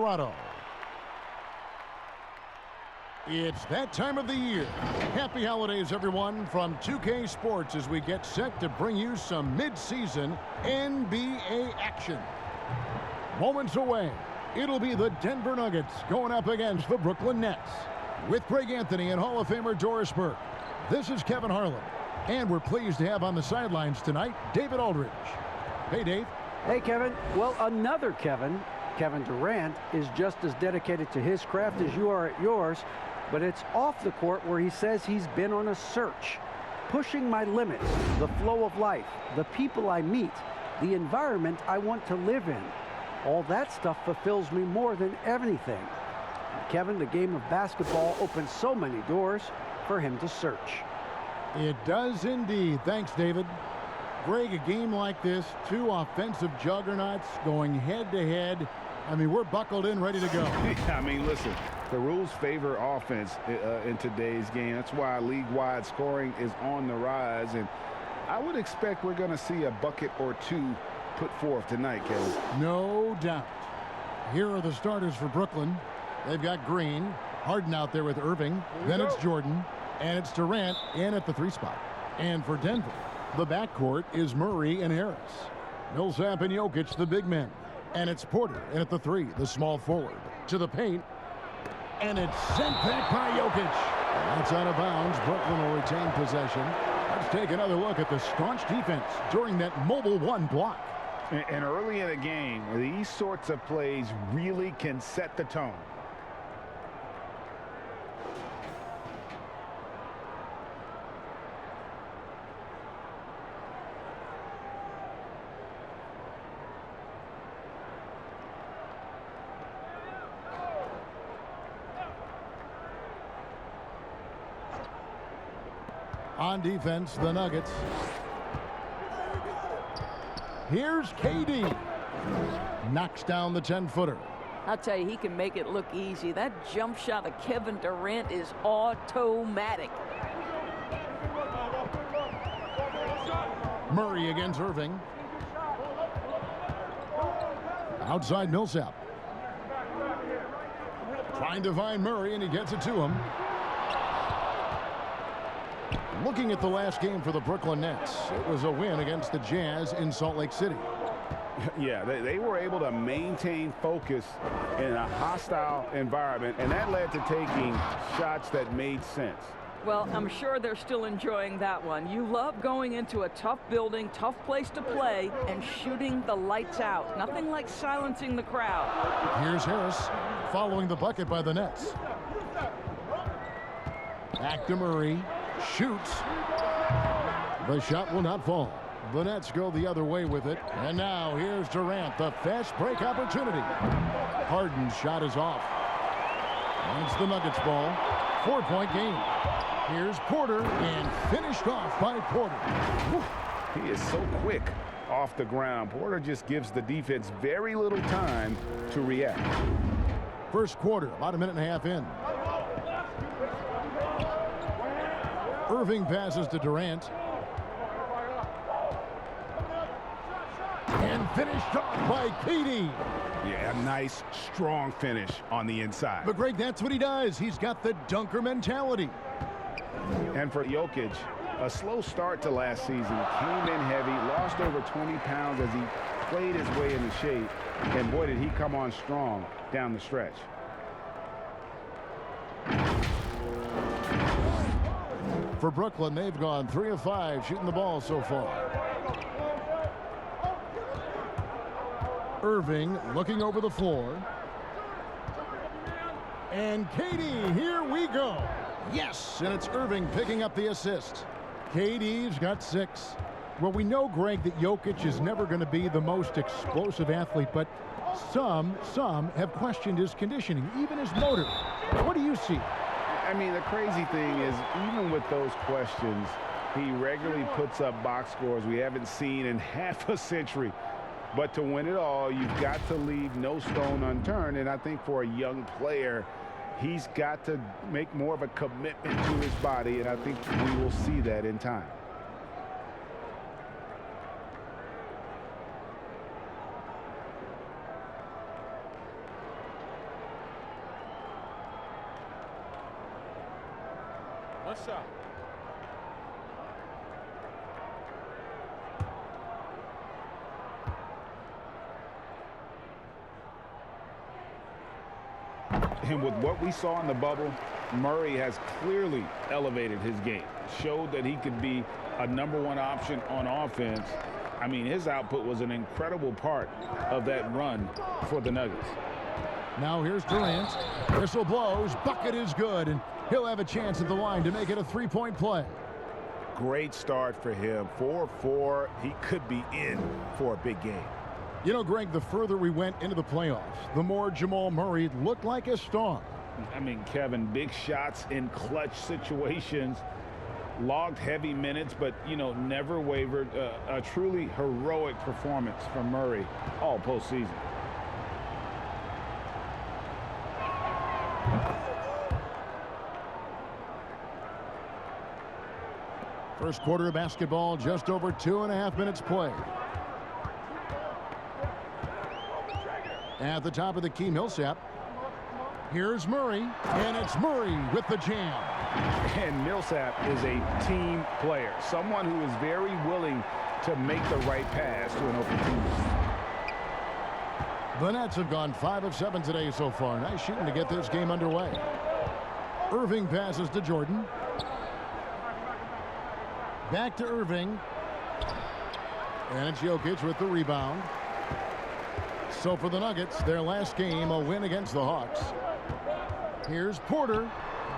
Colorado. It's that time of the year. Happy holidays, everyone, from 2K Sports as we get set to bring you some mid-season NBA action. Moments away, it'll be the Denver Nuggets going up against the Brooklyn Nets. With Greg Anthony and Hall of Famer Doris Burke, this is Kevin Harlan. And we're pleased to have on the sidelines tonight, David Aldridge. Hey, Dave. Hey, Kevin. Well, another Kevin Durant, is just as dedicated to his craft as you are at yours, but it's off the court where he says he's been on a search, pushing my limits, the flow of life, the people I meet, the environment I want to live in. All that stuff fulfills me more than anything. Kevin, the game of basketball opens so many doors for him to search. It does indeed. Thanks, David. Greg, a game like this, two offensive juggernauts going head-to-head. I mean, we're buckled in, ready to go. I mean, listen, the rules favor offense in today's game. That's why league-wide scoring is on the rise, and I would expect we're going to see a bucket or two put forth tonight, Kevin. No doubt. Here are the starters for Brooklyn. They've got Green, Harden out there with Irving, then it's Jordan, and it's Durant in at the 3 spot. And for Denver, the backcourt is Murray and Harris. Millsap and Jokic, the big men. And it's Porter in at the 3, the small forward. To the paint. And it's sent back by Jokic. That's out of bounds. Brooklyn will retain possession. Let's take another look at the staunch defense during that mobile 1 block. And early in the game, these sorts of plays really can set the tone. On defense, the Nuggets. Here's KD. Knocks down the 10-footer. I'll tell you, he can make it look easy. That jump shot of Kevin Durant is automatic. Murray against Irving. Outside Millsap. Trying to find Murray, and he gets it to him. Looking at the last game for the Brooklyn Nets, it was a win against the Jazz in Salt Lake City. Yeah, they were able to maintain focus in a hostile environment, and that led to taking shots that made sense. Well, I'm sure they're still enjoying that one. You love going into a tough building, tough place to play, and shooting the lights out. Nothing like silencing the crowd. Here's Harris following the bucket by the Nets. Back to Murray. Shoots. The shot will not fall. The Nets go the other way with it. And now here's Durant, the fast break opportunity. Harden's shot is off. And it's the Nuggets ball. 4-point game. Here's Porter, and finished off by Porter. He is so quick off the ground. Porter just gives the defense very little time to react. First quarter, about a minute and a half in. Irving passes to Durant. And finished off by KD. Yeah, a nice, strong finish on the inside. But Greg, that's what he does. He's got the dunker mentality. And for Jokic, a slow start to last season. Came in heavy, lost over 20 pounds as he played his way into shape. And boy, did he come on strong down the stretch. For Brooklyn, they've gone 3 of 5 shooting the ball so far. Irving looking over the floor. And KD, here we go. Yes, and it's Irving picking up the assist. KD's got 6. Well, we know, Greg, that Jokic is never going to be the most explosive athlete, but some have questioned his conditioning, even his motor. What do you see? I mean, the crazy thing is, even with those questions, he regularly puts up box scores we haven't seen in half a century. But to win it all, you've got to leave no stone unturned. And I think for a young player, he's got to make more of a commitment to his body. And I think we will see that in time. One shot. And with what we saw in the bubble, Murray has clearly elevated his game. Showed that he could be a #1 option on offense. I mean, his output was an incredible part of that run for the Nuggets. Now here's Durant. Whistle blows. Bucket is good, and he'll have a chance at the line to make it a three-point play. Great start for him. 4-4. He could be in for a big game. You know, Greg, the further we went into the playoffs, the more Jamal Murray looked like a star. I mean, Kevin, big shots in clutch situations, logged heavy minutes, but, you know, never wavered. A truly heroic performance from Murray all postseason. First quarter of basketball, just over 2.5 minutes played. At the top of the key, Millsap. Here's Murray, and it's Murray with the jam. And Millsap is a team player, someone who is very willing to make the right pass to an open teammate. The Nets have gone 5 of 7 today so far. Nice shooting to get this game underway. Irving passes to Jordan. Back to Irving. And it's Jokic with the rebound. So for the Nuggets, their last game, a win against the Hawks. Here's Porter.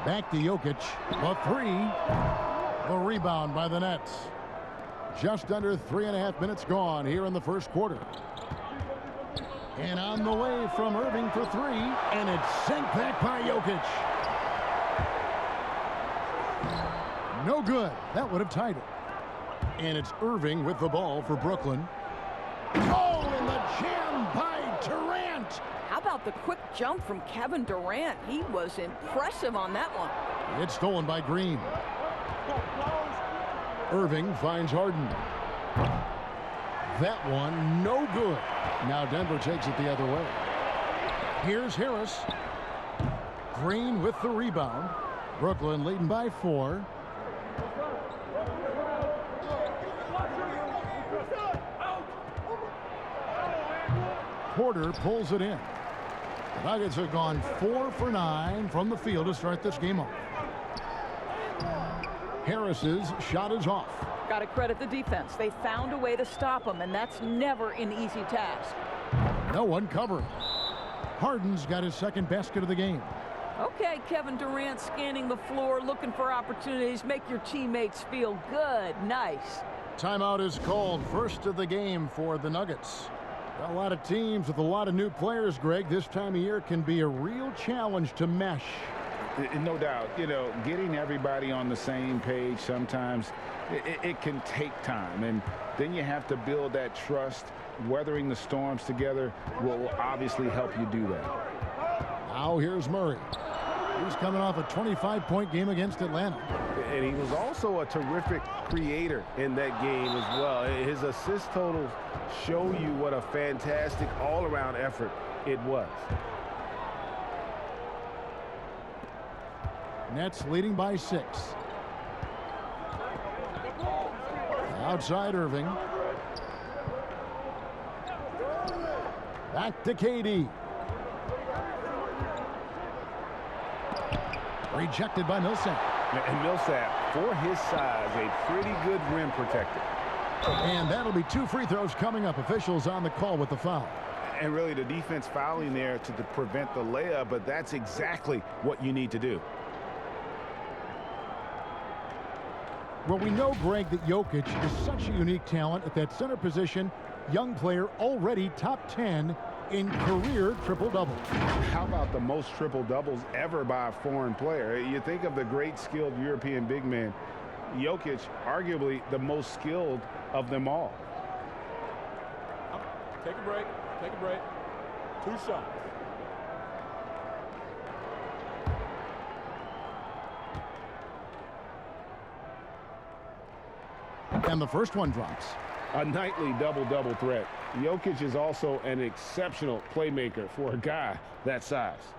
Back to Jokic. A three. The rebound by the Nets. Just under 3.5 minutes gone here in the first quarter. And on the way from Irving for three. And it's sent back by Jokic. No good. That would have tied it. And it's Irving with the ball for Brooklyn. Oh, and the jam by Durant. How about the quick jump from Kevin Durant? He was impressive on that one. It's stolen by Green. Irving finds Harden. That one, no good. Now Denver takes it the other way. Here's Harris. Green with the rebound. Brooklyn leading by 4. Porter pulls it in. The Nuggets have gone 4 for 9 from the field to start this game off. Harris's shot is off. Got to credit the defense. They found a way to stop him, and that's never an easy task. No one covering. Harden's got his second basket of the game. Okay, Kevin Durant scanning the floor, looking for opportunities. Make your teammates feel good. Nice. Timeout is called. First of the game for the Nuggets. A lot of teams with a lot of new players, Greg, this time of year can be a real challenge to mesh. No doubt. You know, getting everybody on the same page sometimes, it can take time. And then you have to build that trust. Weathering the storms together will obviously help you do that. Now here's Murray. He's coming off a 25-point game against Atlanta. And he was also a terrific creator in that game as well. His assist totals show you what a fantastic all-around effort it was. Nets leading by 6. Outside Irving. Back to KD. Rejected by Millsap. And Millsap, for his size, a pretty good rim protector. And that'll be 2 free throws coming up. Officials on the call with the foul. And really the defense fouling there to prevent the layup, but that's exactly what you need to do. Well, we know, Greg, that Jokic is such a unique talent at that center position. Young player, already top 10 in career triple-doubles. How about the most triple-doubles ever by a foreign player? You think of the great skilled European big man. Jokic, arguably the most skilled of them all. Take a break. Take a break. 2 shots. And the first one drops. A nightly double-double threat. Jokic is also an exceptional playmaker for a guy that size.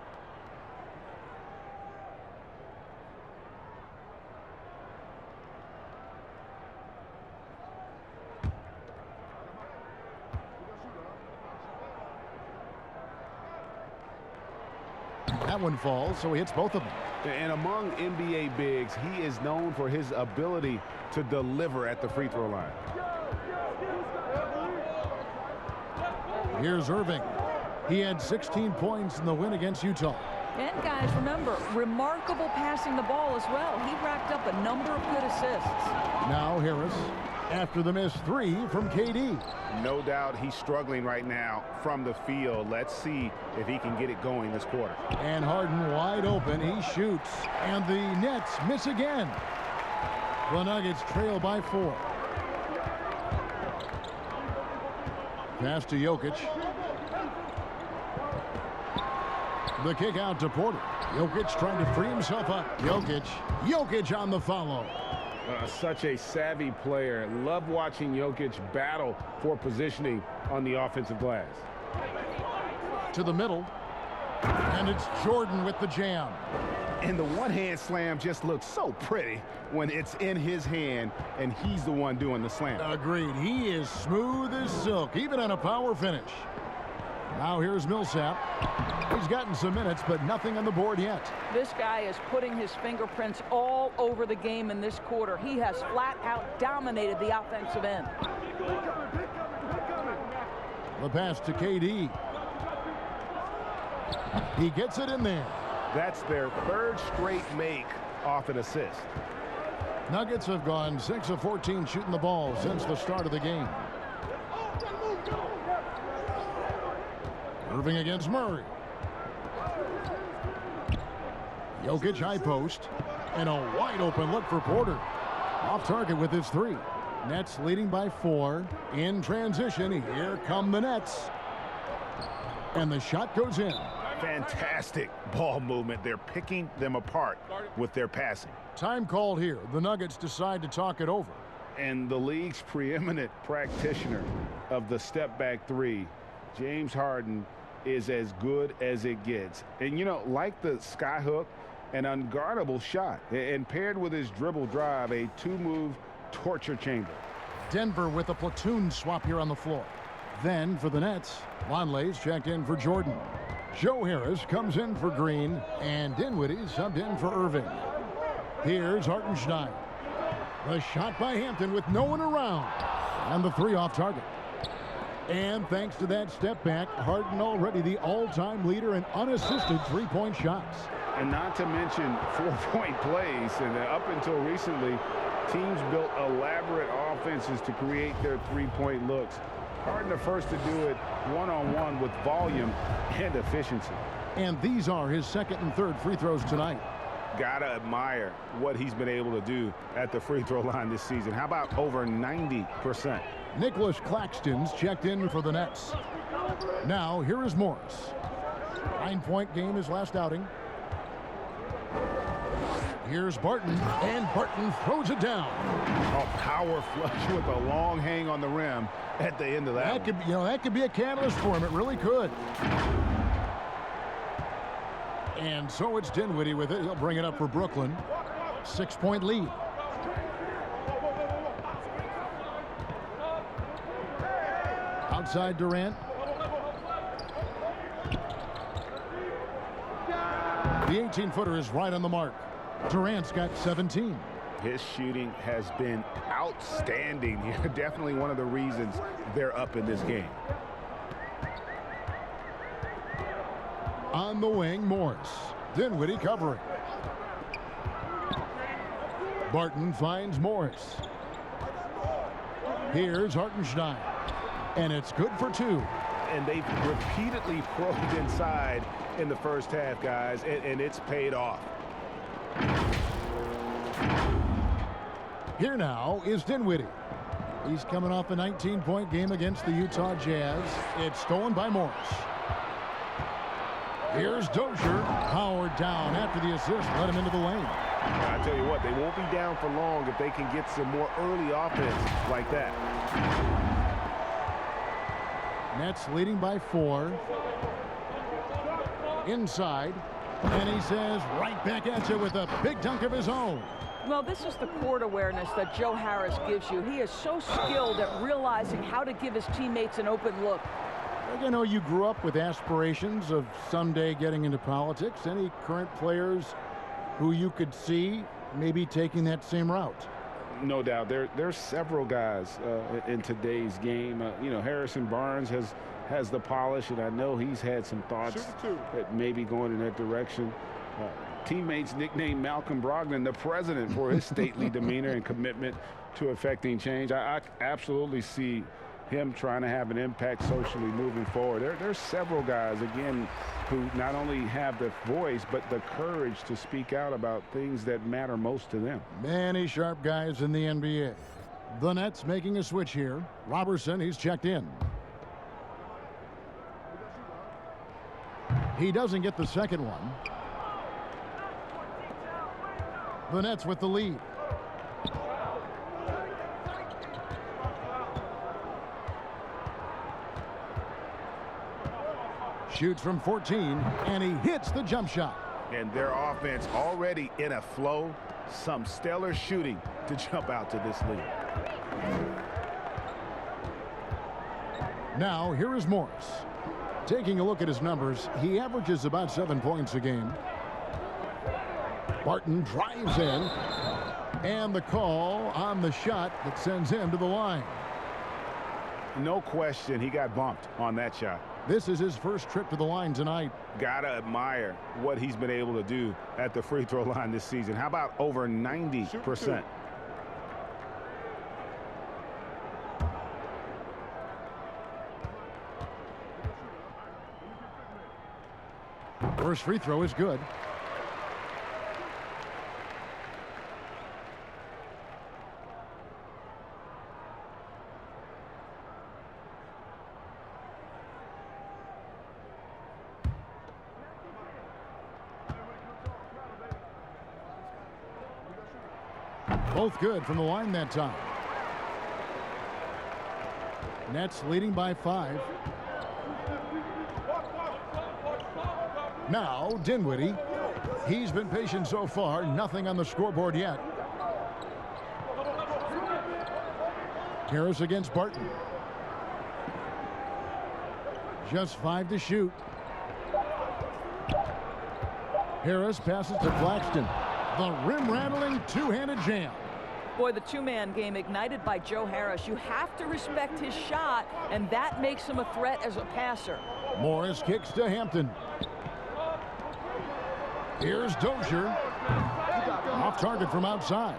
That one falls, so he hits both of them. And among NBA bigs, he is known for his ability to deliver at the free throw line. Here's Irving. He had 16 points in the win against Utah. And guys, remember, remarkable passing the ball as well. He racked up a number of good assists. Now Harris, after the missed three from KD. No doubt he's struggling right now from the field. Let's see if he can get it going this quarter. And Harden wide open. He shoots. And the Nets miss again. The Nuggets trail by 4. Pass to Jokic. The kick out to Porter. Jokic trying to free himself up. Jokic on the follow. Such a savvy player. Love watching Jokic battle for positioning on the offensive glass. To the middle. And it's Jordan with the jam. And the one-hand slam just looks so pretty when it's in his hand and he's the one doing the slam. Agreed. He is smooth as silk, even on a power finish. Now here's Millsap. He's gotten some minutes, but nothing on the board yet. This guy is putting his fingerprints all over the game in this quarter. He has flat out dominated the offensive end. The pass to KD. He gets it in there. That's their third straight make off an assist. Nuggets have gone 6 of 14 shooting the ball since the start of the game. Irving against Murray. Jokic high post. And a wide open look for Porter. Off target with his 3. Nets leading by 4. In transition, here come the Nets. And the shot goes in. Fantastic ball movement. They're picking them apart with their passing. Time called here. The Nuggets decide to talk it over. And the league's preeminent practitioner of the step-back 3, James Harden, is as good as it gets. And, you know, like the skyhook, an unguardable shot. And paired with his dribble drive, a 2-move torture chamber. Denver with a platoon swap here on the floor. Then for the Nets, Longley's checked in for Jordan. Joe Harris comes in for Green, and Dinwiddie subbed in for Irving. Here's Hartenstein. The shot by Hampton with no one around. And the 3 off target. And thanks to that step back, Harden already the all-time leader in unassisted 3-point shots. And not to mention 4-point plays. And up until recently, teams built elaborate offenses to create their 3-point looks. Harden the first to do it one-on-one with volume and efficiency. And these are his second and third free throws tonight. Gotta admire what he's been able to do at the free throw line this season. How about over 90%? Nicholas Claxton's checked in for the Nets. Now here is Morris. 9-point game his last outing. Here's Barton, and Barton throws it down. A power flush with a long hang on the rim at the end of that. That could be a catalyst for him. It really could. And so it's Dinwiddie with it. He'll bring it up for Brooklyn. 6-point lead. Outside Durant. The 18-footer is right on the mark. Durant's got 17. His shooting has been outstanding here. Definitely one of the reasons they're up in this game. On the wing, Morris. Dinwiddie covering. Barton finds Morris. Here's Hartenstein. And it's good for 2. And they've repeatedly probed inside in the first half, guys, and it's paid off. Here now is Dinwiddie. He's coming off a 19-point game against the Utah Jazz. It's stolen by Morris. Here's Dozier. Howard down after the assist. Let him into the lane. I tell you what, they won't be down for long if they can get some more early offense like that. Nets leading by 4. Inside. And he says right back at you with a big dunk of his own. Well, this is the court awareness that Joe Harris gives you. He is so skilled at realizing how to give his teammates an open look. I know you grew up with aspirations of someday getting into politics. Any current players who you could see maybe taking that same route? No doubt. There's several guys in today's game. You know, Harrison Barnes has the polish, and I know he's had some thoughts that maybe going in that direction. Teammates nicknamed Malcolm Brogdon the president for his stately demeanor and commitment to affecting change. I absolutely see him trying to have an impact socially moving forward. There's several guys, again, who not only have the voice, but the courage to speak out about things that matter most to them. Many sharp guys in the NBA. The Nets making a switch here. Robertson, he's checked in. He doesn't get the second one. The Nets with the lead. Shoots from 14, and he hits the jump shot. And their offense already in a flow. Some stellar shooting to jump out to this lead. Now, here is Morris. Taking a look at his numbers, he averages about 7 points a game. Barton drives in, and the call on the shot that sends him to the line. No question, he got bumped on that shot. This is his first trip to the line tonight. Gotta admire what he's been able to do at the free throw line this season. How about over 90%? First free throw is good. Both good from the line that time. Nets leading by 5. Now Dinwiddie. He's been patient so far. Nothing on the scoreboard yet. Harris against Barton. Just 5 to shoot. Harris passes to Claxton. The rim-rattling two-handed jam. Boy, the two-man game ignited by Joe Harris. You have to respect his shot, and that makes him a threat as a passer. Morris kicks to Hampton. Here's Dozier. Off target from outside.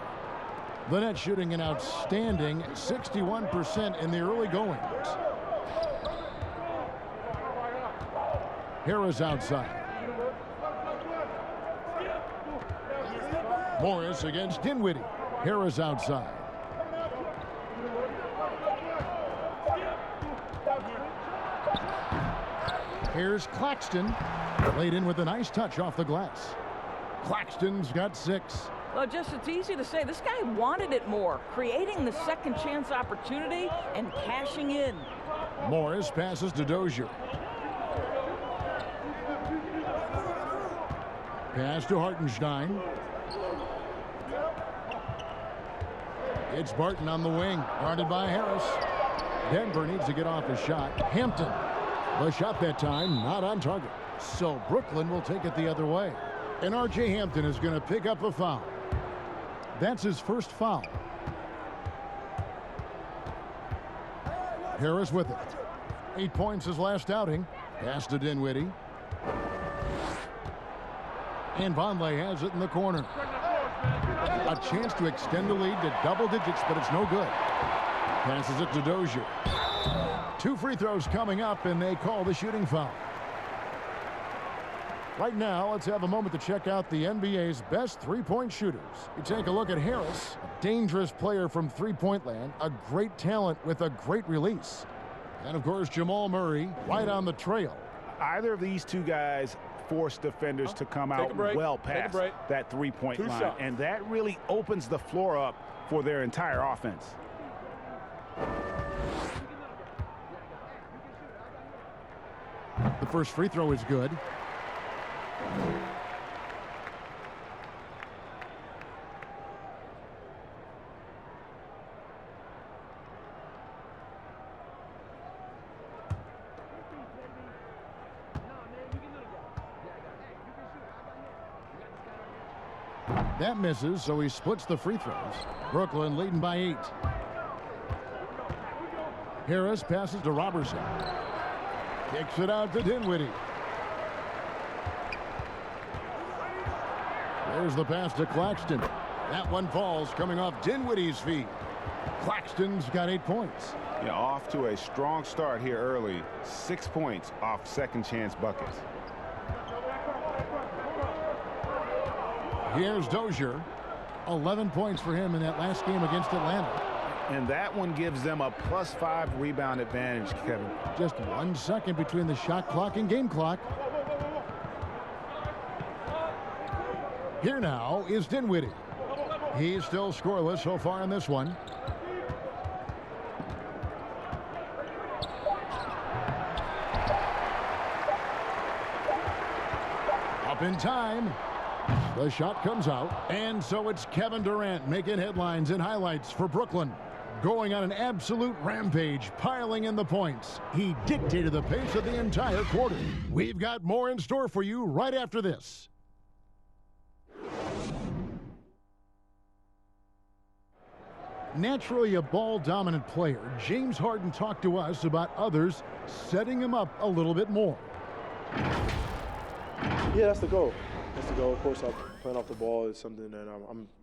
The Nets shooting an outstanding 61% in the early goings. Harris outside. Morris against Dinwiddie. Harris outside. Here's Claxton. Laid in with a nice touch off the glass. Claxton's got 6. Well, just it's easy to say this guy wanted it more, creating the second chance opportunity and cashing in. Morris passes to Dozier. Pass to Hartenstein. It's Barton on the wing, guarded by Harris. Denver needs to get off his shot. Hampton. The shot that time not on target. So Brooklyn will take it the other way. And R.J. Hampton is going to pick up a foul. That's his first foul. Harris with it. 8 points his last outing. Pass to Dinwiddie. And Vonleh has it in the corner. A chance to extend the lead to double digits, but it's no good. Passes it to Dozier. 2 free throws coming up, and they call the shooting foul. Right now, let's have a moment to check out the NBA's best three-point shooters. You take a look at Harris, a dangerous player from three-point land, a great talent with a great release. And, of course, Jamal Murray right on the trail. Either of these two guys force defenders to come out well past that three-point line. And that really opens the floor up for their entire offense. The first free throw is good. That misses, so he splits the free throws. Brooklyn leading by 8. Harris passes to Robertson. Kicks it out to Dinwiddie. There's the pass to Claxton. That one falls coming off Dinwiddie's feet. Claxton's got 8 points. Yeah, off to a strong start here early. 6 points off second chance buckets. Here's Dozier. 11 points for him in that last game against Atlanta. And that one gives them a +5 rebound advantage, Kevin. Just 1 second between the shot clock and game clock. Here now is Dinwiddie. He's still scoreless so far in this one. Up in time. The shot comes out, and so it's Kevin Durant making headlines and highlights for Brooklyn. Going on an absolute rampage, piling in the points. He dictated the pace of the entire quarter. We've got more in store for you right after this. Naturally a ball-dominant player, James Harden talked to us about others setting him up a little bit more. Yeah, that's the goal. That's the goal. Of course, playing off the ball is something that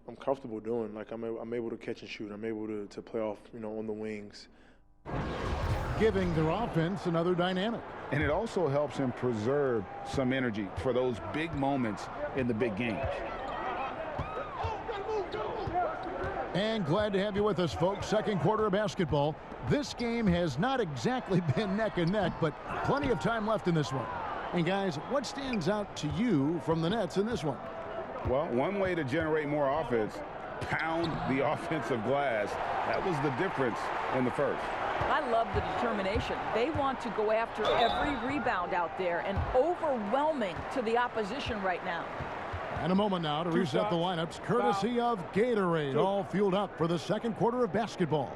I'm comfortable doing. Like I'm able to catch and shoot. I'm able to play off, on the wings. Giving their offense another dynamic. And it also helps him preserve some energy for those big moments in the big games. And glad to have you with us, folks. Second quarter of basketball. This game has not exactly been neck and neck, but plenty of time left in this one. And guys, what stands out to you from the Nets in this one? Well, one way to generate more offense, pound the offensive glass. That was the difference in the first. I love the determination. They want to go after every rebound out there and overwhelming to the opposition right now. And a moment now to reset the lineups, courtesy of Gatorade, all fueled up for the second quarter of basketball.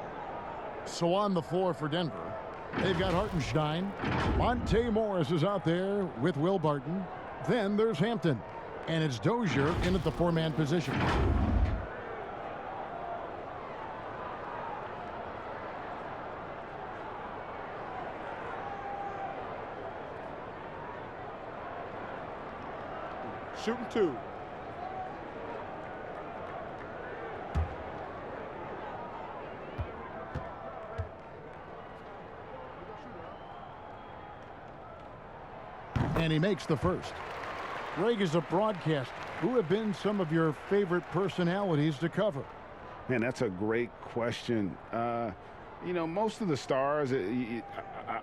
So on the floor for Denver, they've got Hartenstein. Monte Morris is out there with Will Barton. Then there's Hampton. And it's Dozier in at the 4-man position. Shooting 2. And he makes the first. Greg, is a broadcaster, who have been some of your favorite personalities to cover? Man, that's a great question. Most of the stars,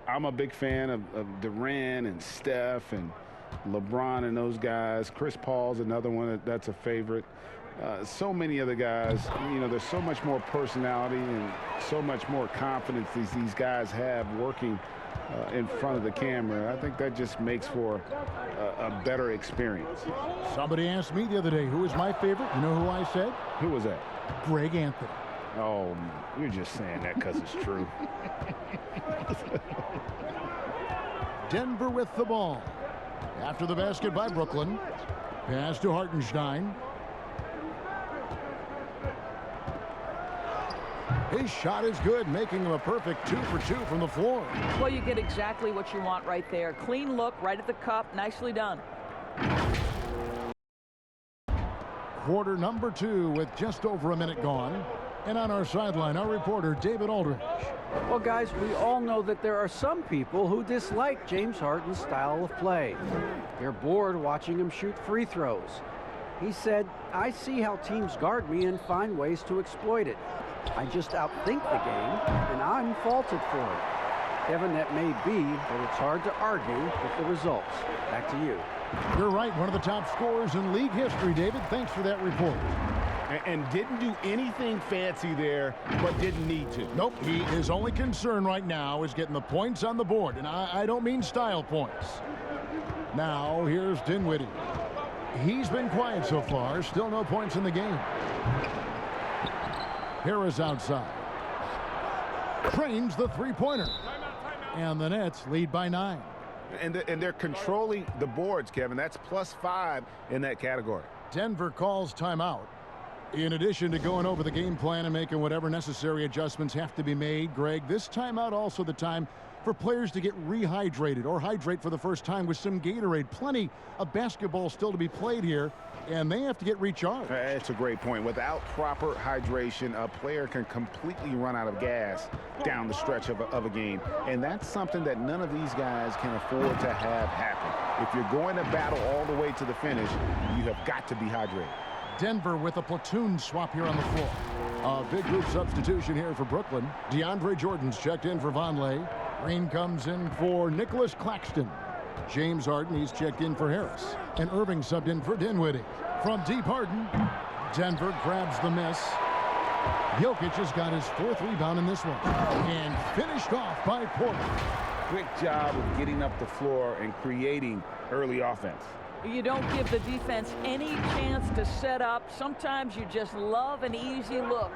I'm a big fan of Durant and Steph and LeBron and those guys. Chris Paul's another one that's a favorite. So many other guys, there's so much more personality and so much more confidence these guys have working in front of the camera. I think that just makes for a better experience. Somebody asked me the other day, who is my favorite? You know who I said? Who was that? Greg Anthony. Oh, you're just saying that because it's true. Denver with the ball. After the basket by Brooklyn. Pass to Hartenstein. His shot is good, making him a perfect 2 for 2 from the floor. Well, you get exactly what you want right there. Clean look, right at the cup. Nicely done. Quarter number 2 with just over a minute gone. And on our sideline, our reporter, David Aldridge. Well, guys, we all know that there are some people who dislike James Harden's style of play. They're bored watching him shoot free throws. He said, "I see how teams guard me and find ways to exploit it. I just outthink the game, and I'm faulted for it." Kevin, that may be, but it's hard to argue with the results. Back to you. You're right, one of the top scorers in league history, David. Thanks for that report. And didn't do anything fancy there, but didn't need to. Nope, his only concern right now is getting the points on the board, and I don't mean style points. Now, here's Dinwiddie. He's been quiet so far, still no points in the game. Harris outside. Trains the three-pointer. And the Nets lead by 9. And they're controlling the boards, Kevin. That's +5 in that category. Denver calls timeout. In addition to going over the game plan and making whatever necessary adjustments have to be made, Greg, this timeout also the time for players to get rehydrated or hydrate for the first time with some Gatorade. Plenty of basketball still to be played here, and they have to get recharged. That's a great point. Without proper hydration, a player can completely run out of gas down the stretch of a game. And that's something that none of these guys can afford to have happen. If you're going to battle all the way to the finish, you have got to be hydrated. Denver with a platoon swap here on the floor. A big group substitution here for Brooklyn. DeAndre Jordan's checked in for Vonleh. Green comes in for Nicholas Claxton. James Harden, he's checked in for Harris. And Irving subbed in for Dinwiddie. From deep, Harden. Denver grabs the miss. Jokic has got his 4th rebound in this one. And finished off by Porter. Quick job of getting up the floor and creating early offense. You don't give the defense any chance to set up. Sometimes you just love an easy look.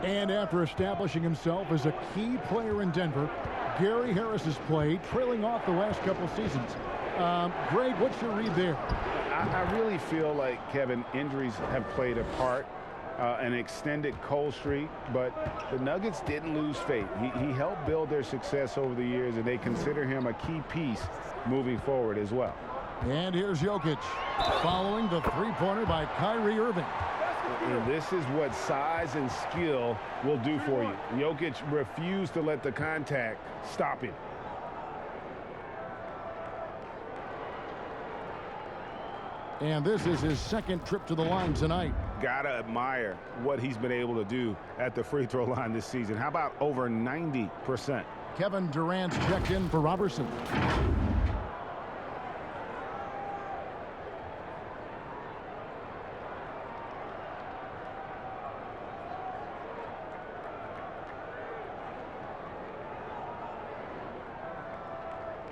And after establishing himself as a key player in Denver, Gary Harris has played, trailing off the last couple seasons. Greg, what's your read there? I really feel like, Kevin, injuries have played a part, an extended cold streak, but the Nuggets didn't lose faith. He helped build their success over the years, and they consider him a key piece moving forward as well. And here's Jokic, following the three-pointer by Kyrie Irving. And this is what size and skill will do for you. Jokic refused to let the contact stop him. And this is his 2nd trip to the line tonight. Gotta admire what he's been able to do at the free throw line this season. How about over 90%? Kevin Durant's checked in for Robertson.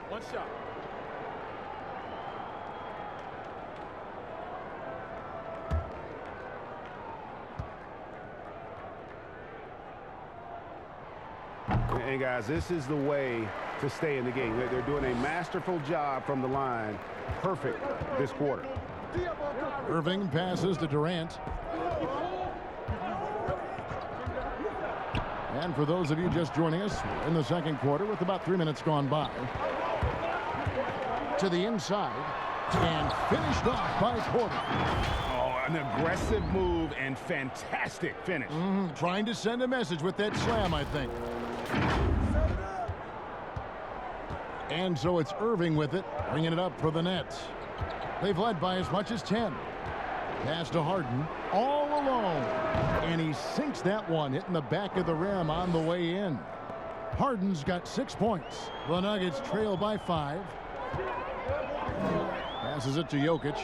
One shot. And guys, this is the way to stay in the game. They're doing a masterful job from the line. Perfect this quarter. Irving passes to Durant. And for those of you just joining us, in the 2nd quarter with about 3 minutes gone by. To the inside and finished off by Porter. Oh, an aggressive move and fantastic finish. Trying to send a message with that slam, I think. And so it's Irving with it, bringing it up for the Nets. They've led by as much as 10. Pass to Harden, all alone. And he sinks that one, hitting the back of the rim on the way in. Harden's got 6 points. The Nuggets trail by 5. Passes it to Jokic.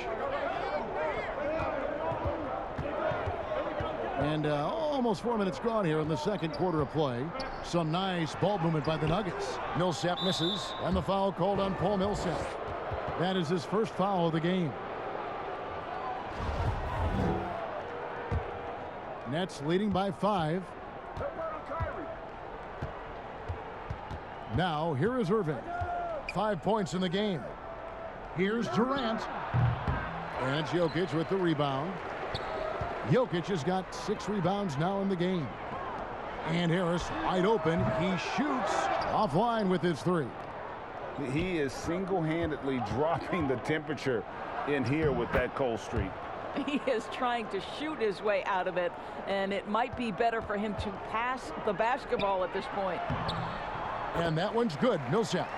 And almost 4 minutes gone here in the 2nd quarter of play. Some nice ball movement by the Nuggets. Millsap misses, and the foul called on Paul Millsap. That is his 1st foul of the game. Nets leading by 5. Now, here is Irving. 5 points in the game. Here's Durant. And it's Jokic with the rebound. Jokic has got 6 rebounds now in the game. And Harris wide open. He shoots offline with his 3. He is single-handedly dropping the temperature in here with that cold streak. He is trying to shoot his way out of it, and it might be better for him to pass the basketball at this point. And that one's good. Millsap.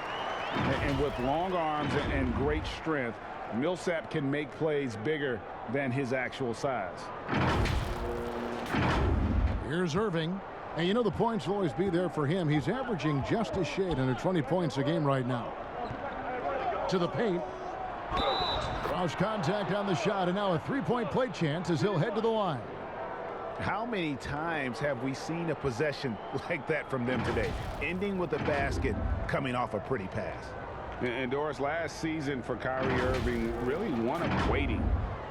And with long arms and great strength, Millsap can make plays bigger than his actual size. Here's Irving. And you know the points will always be there for him. He's averaging just a shade under 20 points a game right now. To the paint. Cross contact on the shot, and now a three-point play chance as he'll head to the line. How many times have we seen a possession like that from them today, ending with a basket coming off a pretty pass? And Doris, last season for Kyrie Irving, really one of waiting.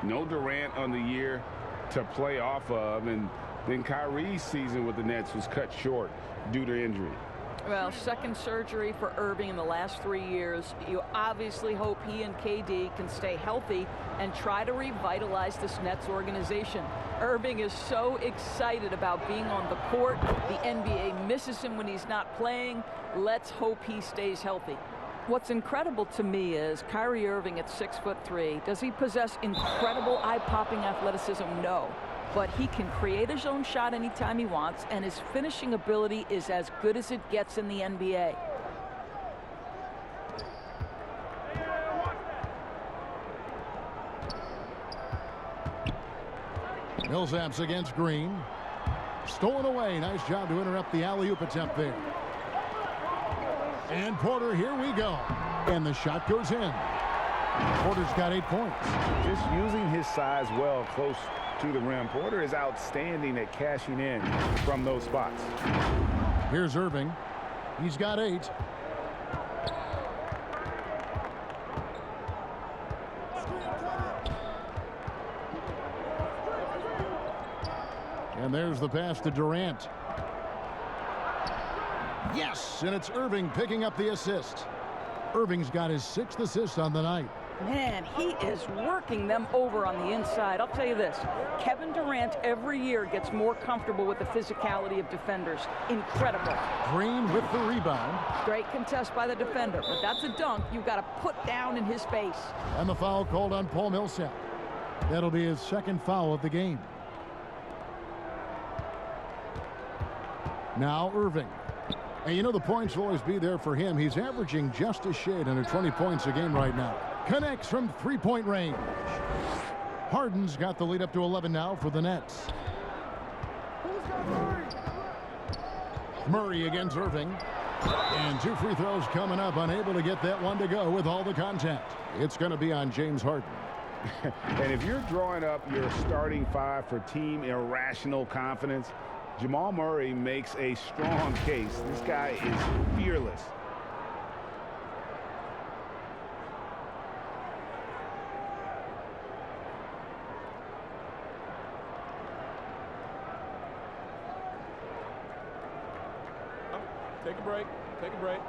No Durant on the year to play off of, and then Kyrie's season with the Nets was cut short due to injury. Well, second surgery for Irving in the last 3 years. You obviously hope he and KD can stay healthy and try to revitalize this Nets organization. Irving is so excited about being on the court. The NBA misses him when he's not playing. Let's hope he stays healthy. What's incredible to me is Kyrie Irving at 6'3". Does he possess incredible eye-popping athleticism? No. But he can create his own shot anytime he wants, and his finishing ability is as good as it gets in the NBA. Millsap's against Green. Stolen away. Nice job to interrupt the alley-oop attempt there. And Porter, here we go. And the shot goes in. Porter's got 8 points. Just using his size well close to the rim. Porter is outstanding at cashing in from those spots. Here's Irving. He's got 8. And there's the pass to Durant. Yes, and it's Irving picking up the assist. Irving's got his 6th assist on the night. Man, he is working them over on the inside. I'll tell you this, Kevin Durant every year gets more comfortable with the physicality of defenders. Incredible. Green with the rebound. Great contest by the defender, but that's a dunk you've got to put down in his face. And the foul called on Paul Millsap. That'll be his 2nd foul of the game. Now Irving. And you know the points will always be there for him. He's averaging just a shade under 20 points a game right now. Connects from 3-point range. Harden's got the lead up to 11 now for the Nets. Murray against Irving. And 2 free throws coming up. Unable to get that one to go with all the contact. It's going to be on James Harden. And if you're drawing up your starting 5 for team irrational confidence, Jamal Murray makes a strong case. This guy is fearless. Take a break. Take a break.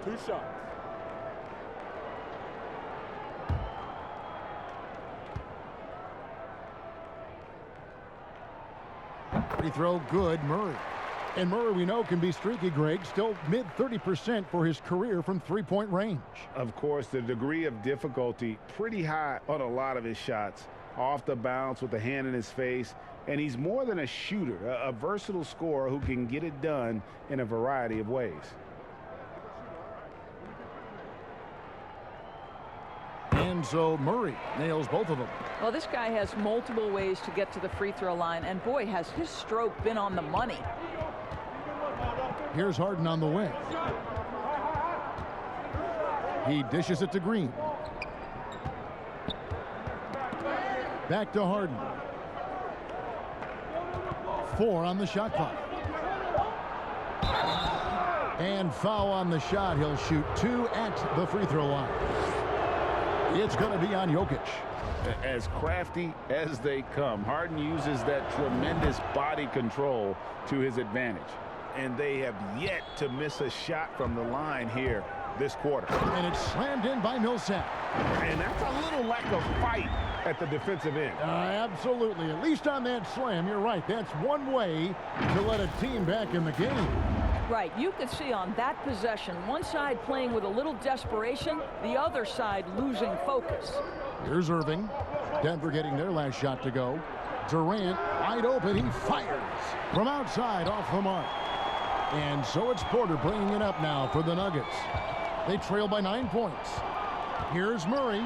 2 shots. Free throw good, Murray. And Murray, we know, can be streaky, Greg. Still mid 30% for his career from 3-point range. Of course, the degree of difficulty pretty high on a lot of his shots. Off the bounce with the hand in his face. And he's more than a shooter, a versatile scorer who can get it done in a variety of ways. And so Murray nails both of them. Well, this guy has multiple ways to get to the free throw line, and boy, has his stroke been on the money. Here's Harden on the wing. He dishes it to Green. Back to Harden. 4 on the shot clock. And foul on the shot. He'll shoot 2 at the free throw line. It's going to be on Jokic. As crafty as they come, Harden uses that tremendous body control to his advantage. And they have yet to miss a shot from the line here this quarter. And it's slammed in by Millsap. And that's a little lack of fight at the defensive end. Absolutely. At least on that slam, you're right. That's one way to let a team back in the game. Right, you could see on that possession, one side playing with a little desperation, the other side losing focus. Here's Irving. Denver getting their last shot to go. Durant wide open. He fires from outside off the mark. And so it's Porter bringing it up now for the Nuggets. They trail by 9 points. Here's Murray.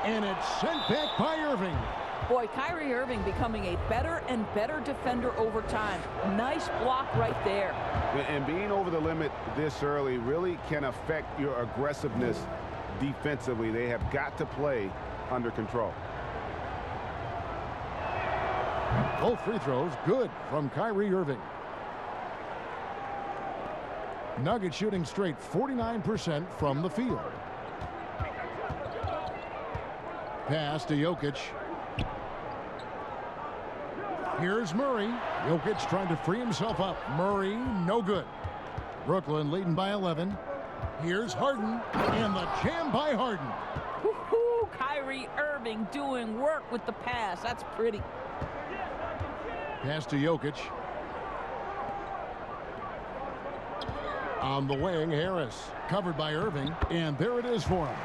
And it's sent back by Irving. Boy, Kyrie Irving becoming a better and better defender over time. Nice block right there. And being over the limit this early really can affect your aggressiveness defensively. They have got to play under control. Both free throws good from Kyrie Irving. Nuggets shooting straight 49% from the field. Pass to Jokic. Here's Murray. Jokic trying to free himself up. Murray, no good. Brooklyn leading by 11. Here's Harden, and the jam by Harden. Woo-hoo, Kyrie Irving doing work with the pass. That's pretty. Pass to Jokic. On the wing, Harris. Covered by Irving, and there it is for him.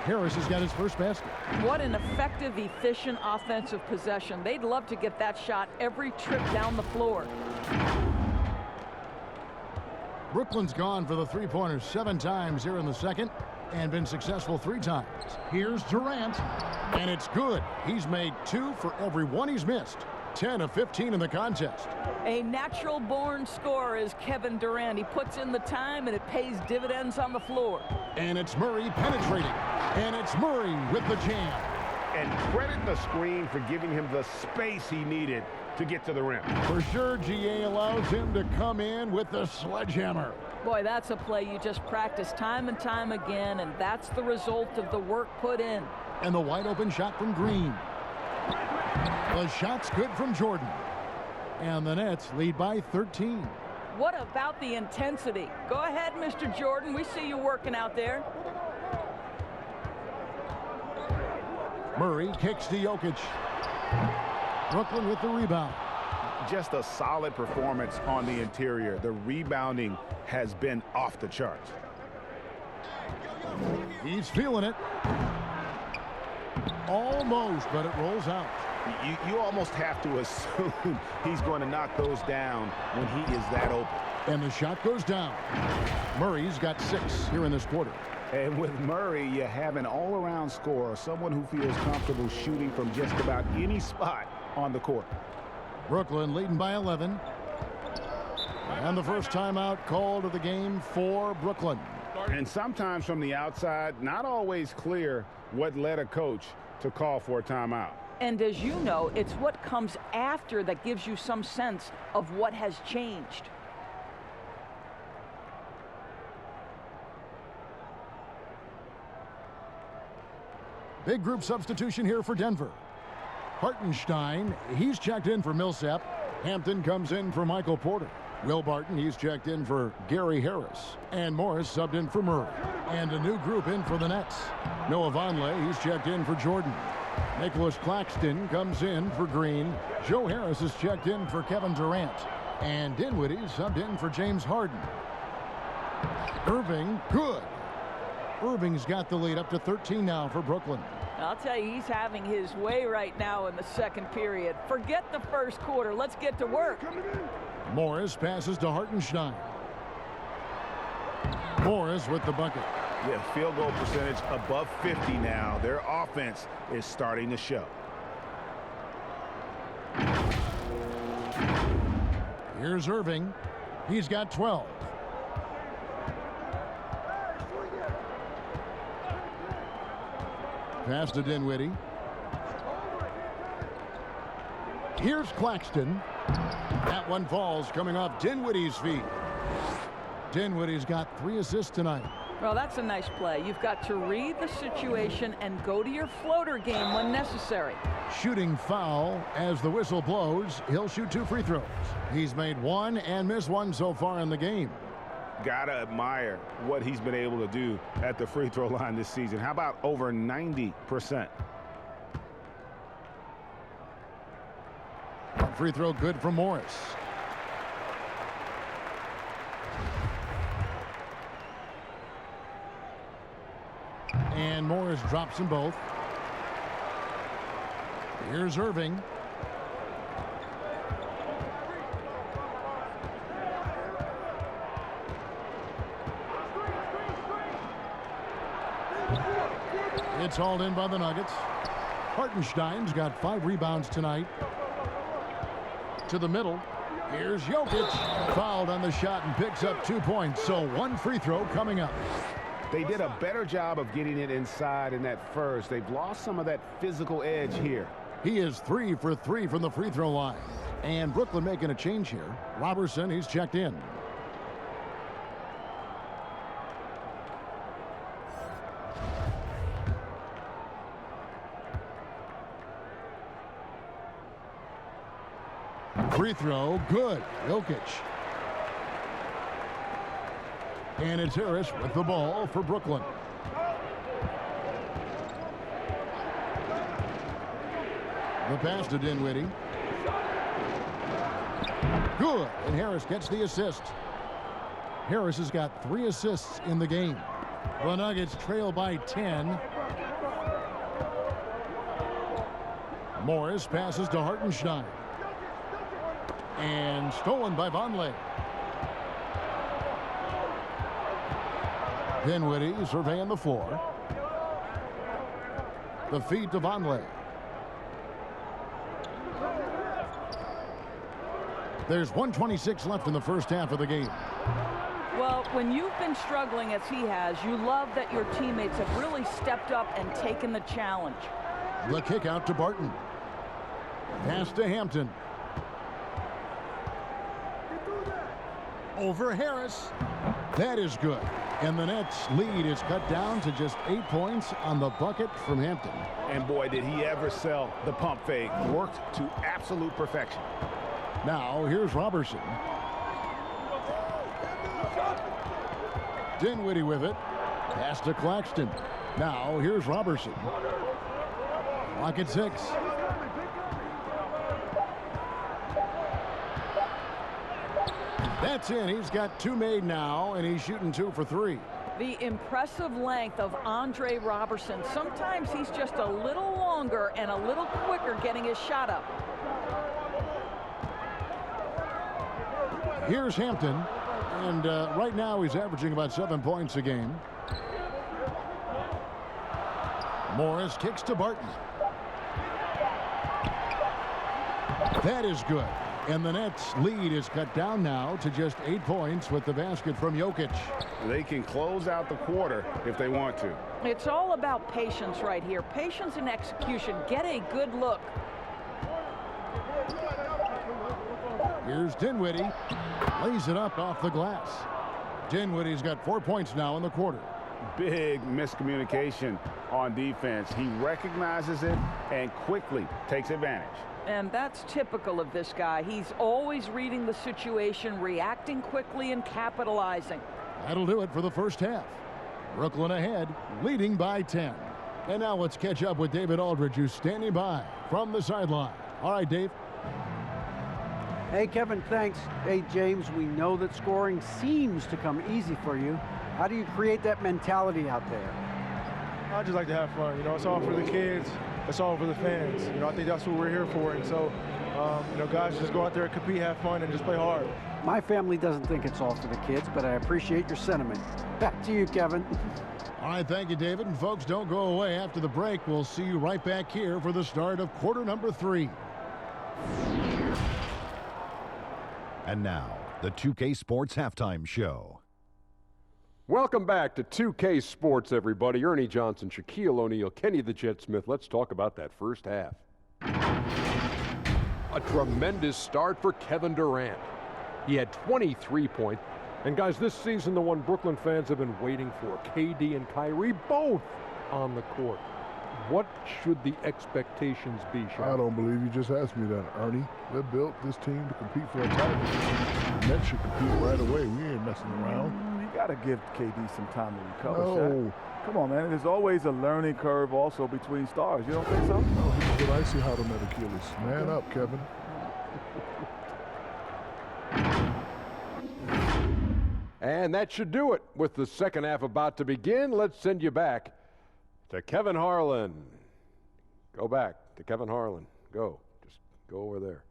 Harris has got his first basket. What an effective, efficient offensive possession. They'd love to get that shot every trip down the floor. Brooklyn's gone for the three-pointers 7 times here in the second and been successful 3 times. Here's Durant, and it's good. He's made 2 for every 1 he's missed. 10 of 15 in the contest. A natural-born scorer is Kevin Durant. He puts in the time, and it pays dividends on the floor. And it's Murray penetrating. And it's Murray with the jam. And credit the screen for giving him the space he needed to get to the rim. For sure, GA allows him to come in with the sledgehammer. Boy, that's a play you just practice time and time again, and that's the result of the work put in. And the wide-open shot from Green. The shot's good from Jordan. And the Nets lead by 13. What about the intensity? Go ahead, Mr. Jordan. We see you working out there. Murray kicks to Jokic. Brooklyn with the rebound. Just a solid performance on the interior. The rebounding has been off the charts. He's feeling it. Almost, but it rolls out. You almost have to assume he's going to knock those down when he is that open. And the shot goes down. Murray's got 6 here in this quarter. And with Murray, you have an all-around scorer, someone who feels comfortable shooting from just about any spot on the court. Brooklyn leading by 11. And the first timeout called of the game for Brooklyn. And sometimes from the outside, not always clear what led a coach to call for a timeout. And as you know, it's what comes after that gives you some sense of what has changed. Big group substitution here for Denver. Hartenstein, he's checked in for Millsap. Hampton comes in for Michael Porter. Will Barton, he's checked in for Gary Harris. And Morris subbed in for Murray. And a new group in for the Nets. Noah Vonleh, he's checked in for Jordan. Nicholas Claxton comes in for Green. Joe Harris is checked in for Kevin Durant. And Dinwiddie subbed in for James Harden. Irving, good. Irving's got the lead up to 13 now for Brooklyn. I'll tell you, he's having his way right now in the second period. Forget the first quarter. Let's get to work. Morris passes to Hartenstein. Morris with the bucket. Yeah, field goal percentage above 50 now. Their offense is starting to show. Here's Irving. He's got 12. Pass to Dinwiddie. Here's Claxton. That one falls coming off Dinwiddie's feet. Dinwiddie's got 3 assists tonight. Well, that's a nice play. You've got to read the situation and go to your floater game when necessary. Shooting foul as the whistle blows. He'll shoot 2 free throws. He's made 1 and missed 1 so far in the game. Gotta admire what he's been able to do at the free throw line this season. How about over 90%? Free throw good from Morris. And Morris drops them both. Here's Irving. It's hauled in by the Nuggets. Hartenstein's got 5 rebounds tonight. To the middle. Here's Jokic. Fouled on the shot and picks up 2 points. So 1 free throw coming up. They did a better job of getting it inside in that first. They've lost some of that physical edge here. He is 3 for 3 from the free throw line. And Brooklyn making a change here. Robertson, he's checked in. Free throw, good. Jokic. And it's Harris with the ball for Brooklyn. The pass to Dinwiddie. Good, and Harris gets the assist. Harris has got 3 assists in the game. The Nuggets trail by 10. Morris passes to Hartenstein. And stolen by Vonleh. Dinwiddie surveying the floor. The feed to Vonleh. There's 1:26 left in the first half of the game. Well, when you've been struggling as he has, you love that your teammates have really stepped up and taken the challenge. The kick out to Barton. Pass to Hampton. Over Harris. That is good. And the Nets' lead is cut down to just 8 points on the bucket from Hampton. And boy, did he ever sell the pump fake. Worked to absolute perfection. Now, here's Robertson. Dinwiddie with it. Pass to Claxton. Now, here's Robertson. Clock at 6. That's in. He's got 2 made now, and he's shooting 2 for 3. The impressive length of Andre Robertson. Sometimes he's just a little longer and a little quicker getting his shot up. Here's Hampton, and right now he's averaging about 7 points a game. Morris kicks to Barton. That is good. And the Nets' lead is cut down now to just 8 points with the basket from Jokic. They can close out the quarter if they want to. It's all about patience right here. Patience and execution. Get a good look. Here's Dinwiddie. Lays it up off the glass. Dinwiddie's got 4 points now in the quarter. Big miscommunication on defense. He recognizes it and quickly takes advantage. And that's typical of this guy. He's always reading the situation, reacting quickly, and capitalizing. That'll do it for the first half. Brooklyn ahead, leading by 10. And now let's catch up with David Aldridge, who's standing by from the sideline. All right, Dave. Hey, Kevin, thanks. Hey, James, we know that scoring seems to come easy for you. How do you create that mentality out there? I just like to have fun. You know, it's all for the kids. It's all for the fans. You know, I think that's what we're here for. And so, you know, guys, just go out there and compete, have fun, and just play hard. My family doesn't think it's all for the kids, but I appreciate your sentiment. Back to you, Kevin. All right, thank you, David. And folks, don't go away after the break. We'll see you right back here for the start of quarter number 3. And now, the 2K Sports Halftime Show. Welcome back to 2K Sports, everybody. Ernie Johnson, Shaquille O'Neal, Kenny the Jet Smith. Let's talk about that first half. A tremendous start for Kevin Durant. He had 23 points. And guys, this season, the one Brooklyn fans have been waiting for. KD and Kyrie both on the court. What should the expectations be, Sean? I don't believe you just asked me that, Ernie. They built this team to compete for a title. The Nets should compete right away. We ain't messing around. You got to give KD some time to recover, No. Shaq. Come on, man. There's always a learning curve also between stars. You don't think so? No, he's good icy hot on that Achilles. Man up, Kevin. And that should do it. With the second half about to begin, let's send you back to Kevin Harlan. Go back to Kevin Harlan. Go. Just go over there.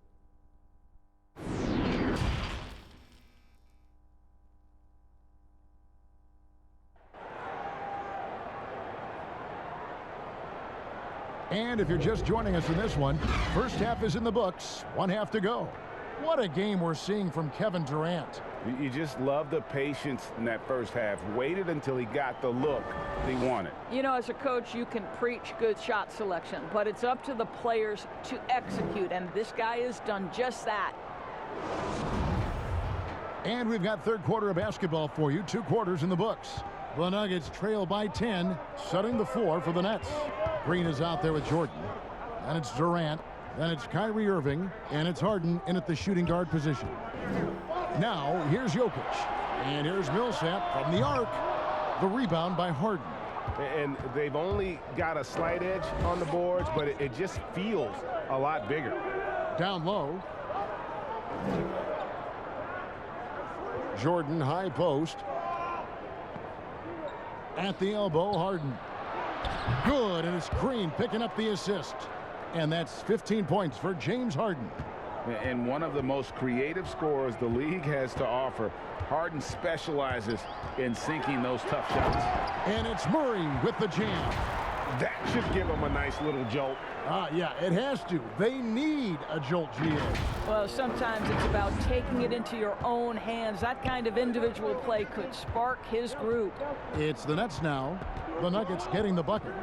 And if you're just joining us in this one, first half is in the books. 1 half to go. What a game we're seeing from Kevin Durant. You just love the patience in that first half. Waited until he got the look he wanted. You know, as a coach, you can preach good shot selection, but it's up to the players to execute, and this guy has done just that. And we've got third quarter of basketball for you. 2 quarters in the books. The Nuggets trail by 10, setting the floor for the Nets. Green is out there with Jordan. And it's Durant. Then it's Kyrie Irving. And it's Harden in at the shooting guard position. Now, here's Jokic. And here's Millsap from the arc. The rebound by Harden. And they've only got a slight edge on the boards, but it just feels a lot bigger. Down low. Jordan, high post. At the elbow, Harden. Good, and it's Green picking up the assist. And that's 15 points for James Harden. And one of the most creative scorers the league has to offer. Harden specializes in sinking those tough shots. And it's Murray with the jam. That should give him a nice little jolt. Yeah, it has to. They need a jolt, GA. Well, sometimes it's about taking it into your own hands. That kind of individual play could spark his group. It's the Nets now. The Nuggets getting the bucket.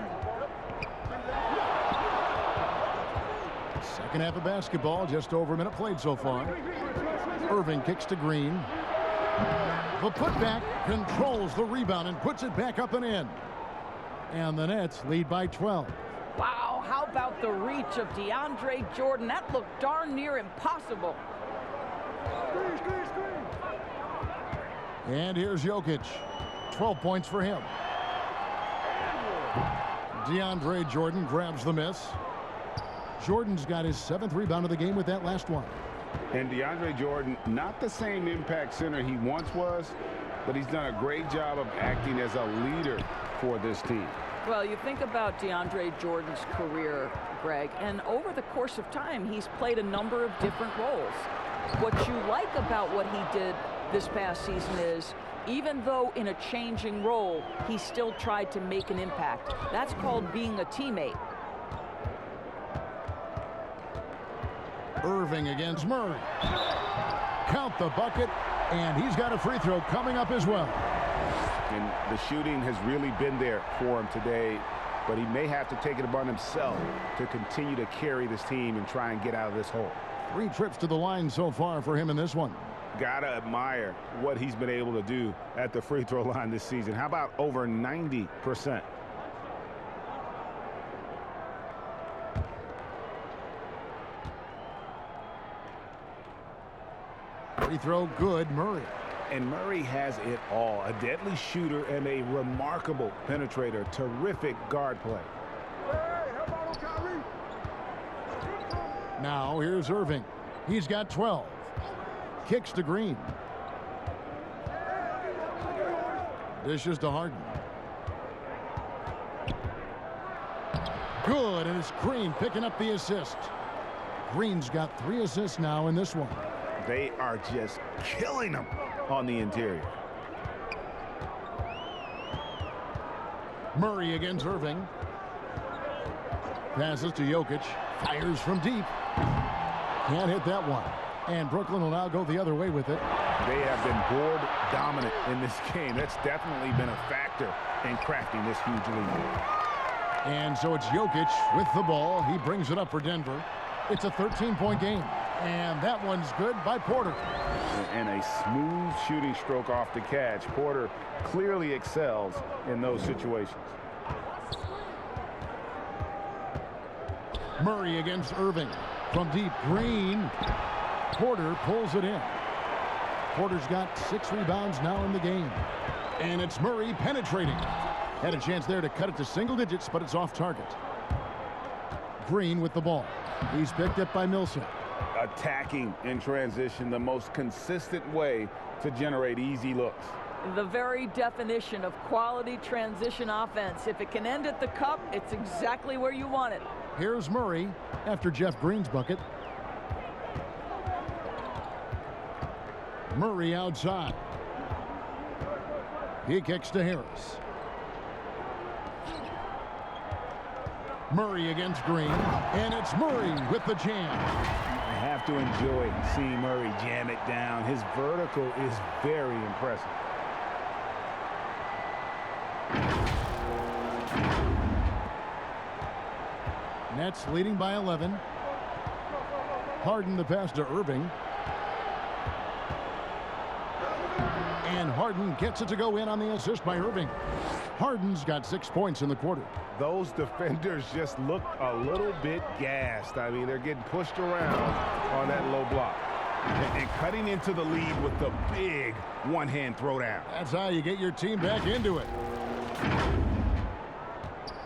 Second half of basketball, just over a minute played so far. Irving kicks to Green. The putback controls the rebound and puts it back up and in. And the Nets lead by 12. Wow, how about the reach of DeAndre Jordan? That looked darn near impossible. And here's Jokic. 12 points for him. DeAndre Jordan grabs the miss. Jordan's got his 7th rebound of the game with that last one. And DeAndre Jordan, not the same impact center he once was, but he's done a great job of acting as a leader for this team. Well, you think about DeAndre Jordan's career, Greg, and over the course of time, he's played a number of different roles. What you like about what he did this past season is, even though in a changing role, he still tried to make an impact. That's called being a teammate. Irving against Murray. Count the bucket, and he's got a free throw coming up as well. And the shooting has really been there for him today, but he may have to take it upon himself to continue to carry this team and try and get out of this hole. 3 trips to the line so far for him in this one. Gotta admire what he's been able to do at the free throw line this season. How about over 90%? Free throw good, Murray. And Murray has it all. A deadly shooter and a remarkable penetrator. Terrific guard play. Now here's Irving. He's got 12. Kicks to Green. Dishes to Harden. Good, and it's Green picking up the assist. Green's got 3 assists now in this one. They are just killing them on the interior. Murray against Irving. Passes to Jokic. Fires from deep. Can't hit that one. And Brooklyn will now go the other way with it. They have been board dominant in this game. That's definitely been a factor in crafting this huge lead. And so it's Jokic with the ball. He brings it up for Denver. It's a 13-point game. And that one's good by Porter. And a smooth shooting stroke off the catch. Porter clearly excels in those situations. Murray against Irving. From deep, Green. Porter pulls it in. Porter's got 6 rebounds now in the game. And it's Murray penetrating. Had a chance there to cut it to single digits, but it's off target. Green with the ball. He's picked up by Millsap. Attacking in transition, the most consistent way to generate easy looks. The very definition of quality transition offense. If it can end at the cup, it's exactly where you want it. Here's Murray after Jeff Green's bucket. Murray outside. He kicks to Harris. Murray against Green, and it's Murray with the jam. I have to enjoy seeing Murray jam it down. His vertical is very impressive. Nets leading by 11. Harden the pass to Irving. And Harden gets it to go in on the assist by Irving. Harden's got 6 points in the quarter. Those defenders just look a little bit gassed. I mean, they're getting pushed around on that low block. And cutting into the lead with the big one-hand throwdown. That's how you get your team back into it.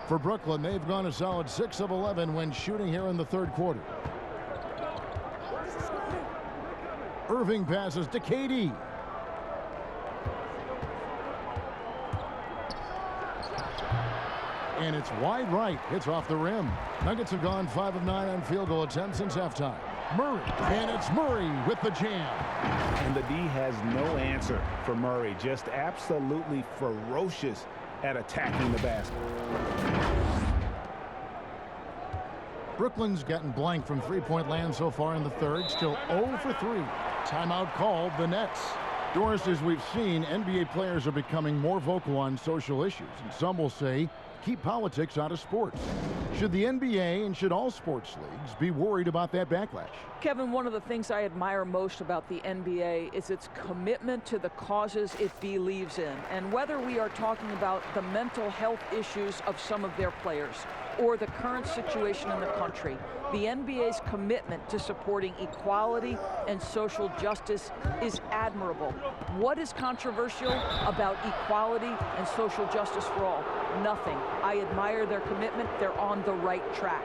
For Brooklyn, they've gone a solid 6 of 11 when shooting here in the third quarter. Irving passes to KD. And it's wide right. It's off the rim. Nuggets have gone 5 of 9 on field goal attempts since halftime. Murray. And it's Murray with the jam. And the D has no answer for Murray. Just absolutely ferocious at attacking the basket. Brooklyn's gotten blank from three-point land so far in the third. Still 0 for 3. Timeout called the Nets. Doris, as we've seen, NBA players are becoming more vocal on social issues. And some will say, keep politics out of sports. Should the NBA and should all sports leagues be worried about that backlash? Kevin, one of the things I admire most about the NBA is its commitment to the causes it believes in. And whether we are talking about the mental health issues of some of their players or the current situation in the country, the NBA's commitment to supporting equality and social justice is admirable. What is controversial about equality and social justice for all? Nothing. I admire their commitment. They're on the right track.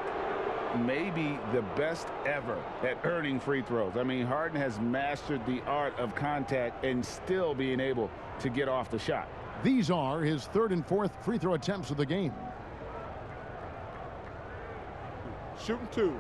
Maybe the best ever at earning free throws. I mean, Harden has mastered the art of contact and still being able to get off the shot. These are his third and fourth free throw attempts of the game. Shooting 2.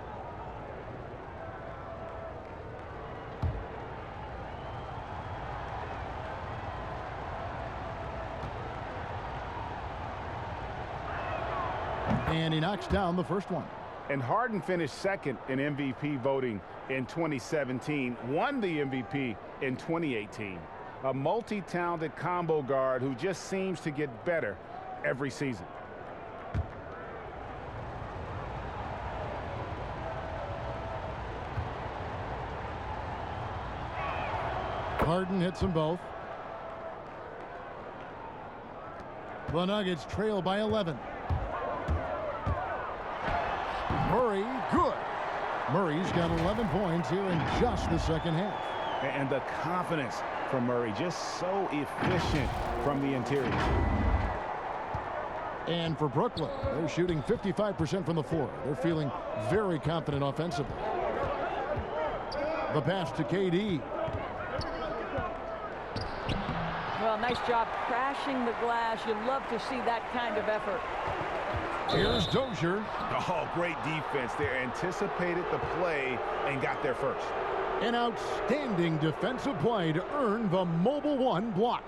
And he knocks down the first one. And Harden finished second in MVP voting in 2017, won the MVP in 2018. A multi-talented combo guard who just seems to get better every season. Harden hits them both. The Nuggets trail by 11. Murray, good. Murray's got 11 points here in just the second half. And the confidence from Murray, just so efficient from the interior. And for Brooklyn, they're shooting 55% from the floor. They're feeling very confident offensively. The pass to KD. Well, nice job crashing the glass. You love to see that kind of effort. Here's Dozier. Oh, great defense there. Anticipated the play and got there first. An outstanding defensive play to earn the Mobile One block.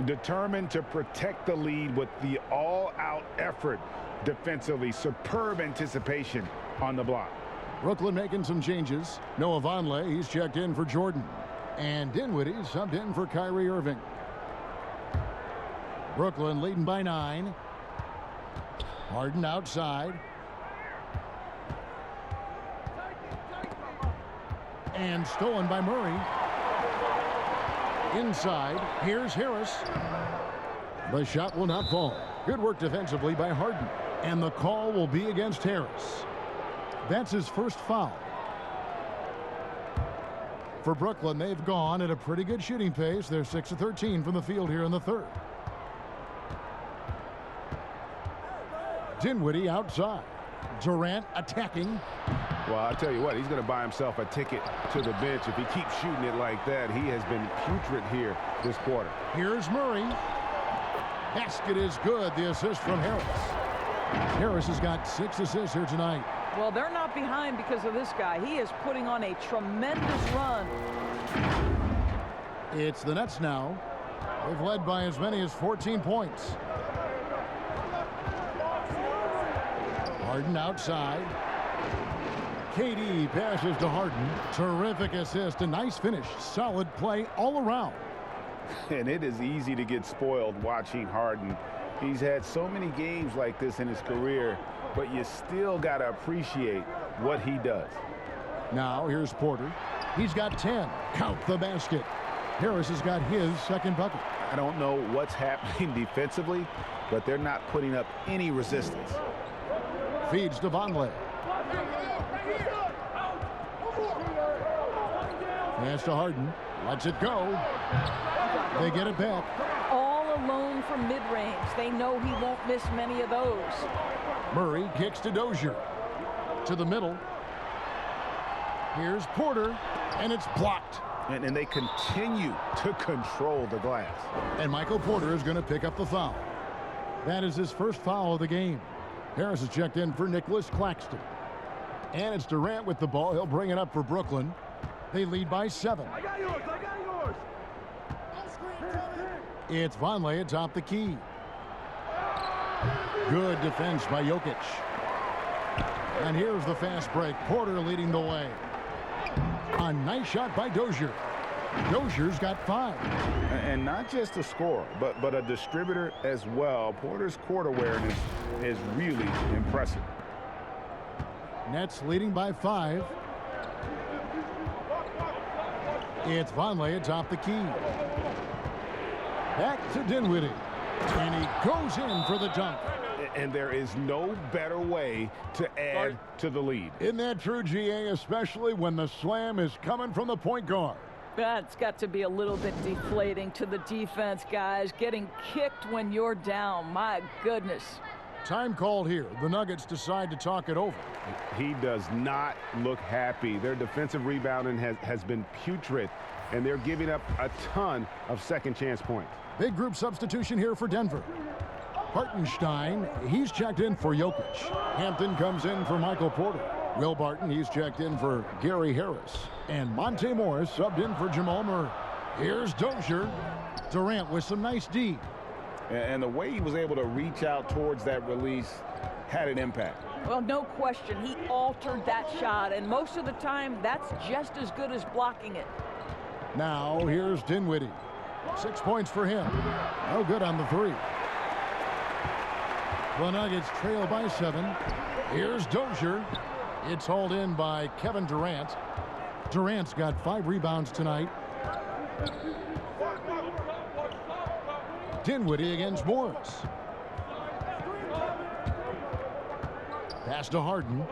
Determined to protect the lead with the all-out effort defensively. Superb anticipation on the block. Brooklyn making some changes. Noah Vonleh, he's checked in for Jordan. And Dinwiddie subbed in for Kyrie Irving. Brooklyn leading by 9. Harden outside. And stolen by Murray. Inside, here's Harris. The shot will not fall. Good work defensively by Harden. And the call will be against Harris. That's his first foul. For Brooklyn, they've gone at a pretty good shooting pace. They're 6 of 13 from the field here in the third. Dinwiddie outside. Durant attacking. Well, I'll tell you what, he's going to buy himself a ticket to the bench if he keeps shooting it like that. He has been putrid here this quarter. Here's Murray. Basket is good. The assist from Harris. Harris has got 6 assists here tonight. Well, they're not behind because of this guy. He is putting on a tremendous run. It's the Nets now. They've led by as many as 14 points. Harden outside. KD passes to Harden. Terrific assist. A nice finish. Solid play all around. And it is easy to get spoiled watching Harden. He's had so many games like this in his career, but you still got to appreciate what he does. Now here's Porter. He's got 10. Count the basket. Harris has got his second bucket. I don't know what's happening defensively, but they're not putting up any resistance. Feeds to Vonleh. Pass to Harden. Lets it go. They get it back. All alone from mid-range. They know he won't miss many of those. Murray kicks to Dozier. To the middle. Here's Porter, and it's blocked. And they continue to control the glass. And Michael Porter is going to pick up the foul. That is his first foul of the game. Harris is checked in for Nicholas Claxton. And it's Durant with the ball. He'll bring it up for Brooklyn. They lead by 7. I got yours. I got yours. It's Vonleh atop the key. Good defense by Jokic. And here's the fast break. Porter leading the way. A nice shot by Dozier. Dozier's got 5. And not just a scorer, but a distributor as well. Porter's court awareness is really impressive. Nets leading by 5. It's Vonleh atop the key. Back to Dinwiddie. And he goes in for the dunk. And there is no better way to add to the lead. Isn't that true, GA, especially when the slam is coming from the point guard? That's got to be a little bit deflating to the defense, guys. Getting kicked when you're down. My goodness. Time called here. The Nuggets decide to talk it over. He does not look happy. Their defensive rebounding has been putrid, and they're giving up a ton of second chance points. Big group substitution here for Denver. Hartenstein, he's checked in for Jokic. Hampton comes in for Michael Porter. Will Barton, he's checked in for Gary Harris. And Monte Morris subbed in for Jamal Murray. Here's Dozier. Durant with some nice D. And the way he was able to reach out towards that release had an impact. Well, no question. He altered that shot, and most of the time, that's just as good as blocking it. Now, here's Dinwiddie. 6 points for him. No good on the 3. The Nuggets trail by 7. Here's Dozier. It's hauled in by Kevin Durant. Durant's got 5 rebounds tonight. Dinwiddie against Morris. Pass to Harden.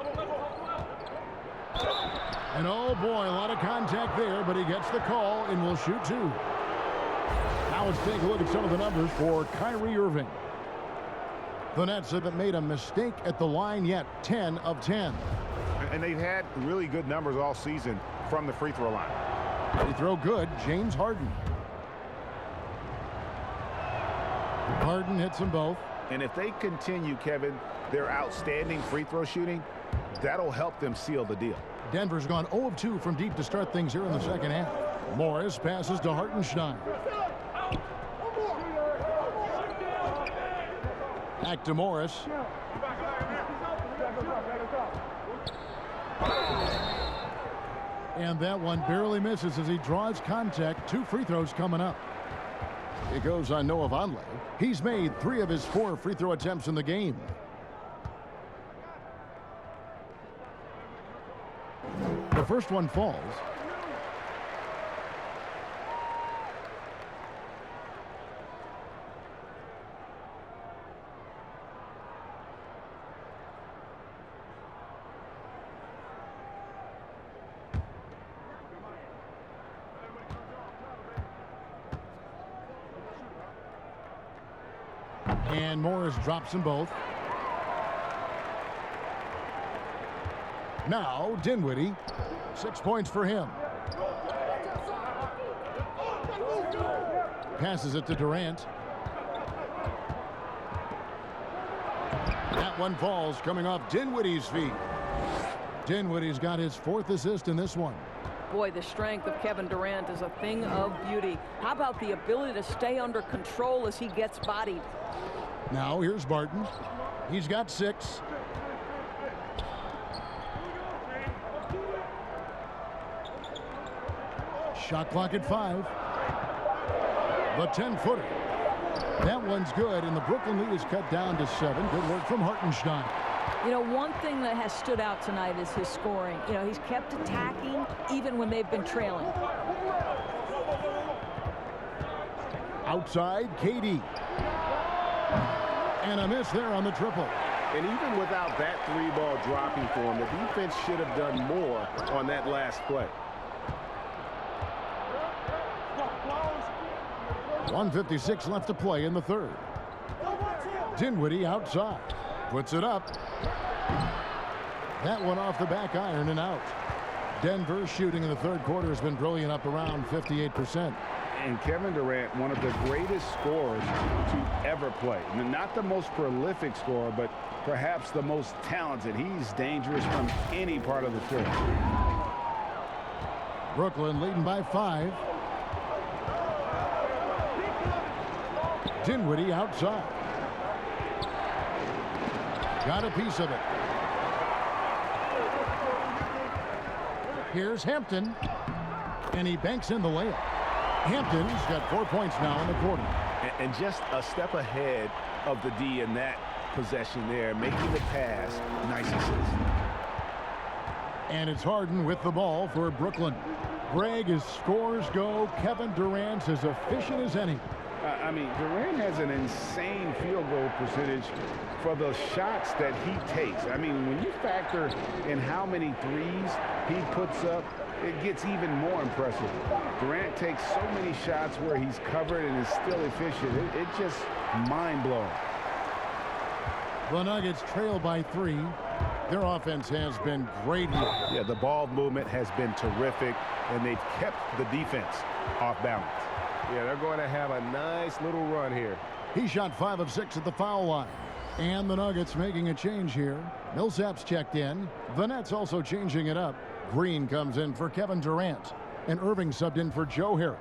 And oh boy, a lot of contact there, but he gets the call and will shoot 2. Now let's take a look at some of the numbers for Kyrie Irving. The Nets haven't made a mistake at the line yet. 10 of 10. And they've had really good numbers all season from the free throw line. Free throw good, James Harden. Harden hits them both. And if they continue, Kevin, their outstanding free throw shooting, that'll help them seal the deal. Denver's gone 0 of 2 from deep to start things here in the second half. Morris passes to Hartenstein. Back to Morris. And that one barely misses as he draws contact. 2 free throws coming up. It goes on Noah Vonleh. He's made 3 of his 4 free throw attempts in the game. The first one falls. And Morris drops them both. Now Dinwiddie, 6 points for him. Passes it to Durant. That one falls, coming off Dinwiddie's feet. Dinwiddie's got his 4th assist in this one. Boy, the strength of Kevin Durant is a thing of beauty. How about the ability to stay under control as he gets bodied? Now here's Barton. He's got 6. Shot clock at 5. The 10-footer. That one's good, and the Brooklyn lead is cut down to 7. Good work from Hartenstein. You know, one thing that has stood out tonight is his scoring. You know, he's kept attacking even when they've been trailing. Outside, KD. And a miss there on the triple. And even without that 3-ball dropping for him, the defense should have done more on that last play. 1:56 left to play in the third. Dinwiddie outside. Puts it up. That one off the back iron and out. Denver shooting in the third quarter has been brilliant, up around 58%. And Kevin Durant, one of the greatest scorers to ever play. I mean, not the most prolific scorer, but perhaps the most talented. He's dangerous from any part of the floor. Brooklyn leading by 5. Dinwiddie outside. Got a piece of it. Here's Hampton. And he banks in the layup. Hampton's got 4 points now in the quarter. And just a step ahead of the D in that possession there, making the pass. Nice assist. And it's Harden with the ball for Brooklyn. Greg, as scores go, Kevin Durant's as efficient as any. I mean, Durant has an insane field goal percentage for the shots that he takes. I mean, when you factor in how many threes he puts up, it gets even more impressive. Durant takes so many shots where he's covered and is still efficient. It's just mind-blowing. The Nuggets trail by 3. Their offense has been great here. Yeah, the ball movement has been terrific, and they've kept the defense off balance. Yeah, they're going to have a nice little run here. He shot 5 of 6 at the foul line. And the Nuggets making a change here. Millsap's checked in. The Nets also changing it up. Green comes in for Kevin Durant. And Irving subbed in for Joe Harris.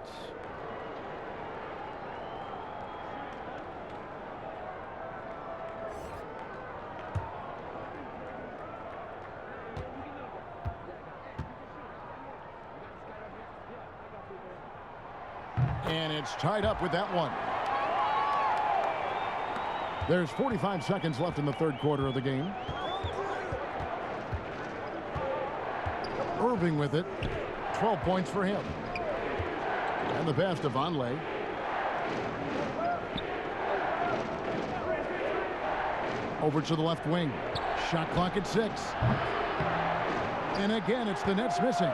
And it's tied up with that one. There's 45 seconds left in the third quarter of the game. Irving with it. 12 points for him. And the pass to Vonleh. Over to the left wing. Shot clock at 6. And again, it's the Nets missing.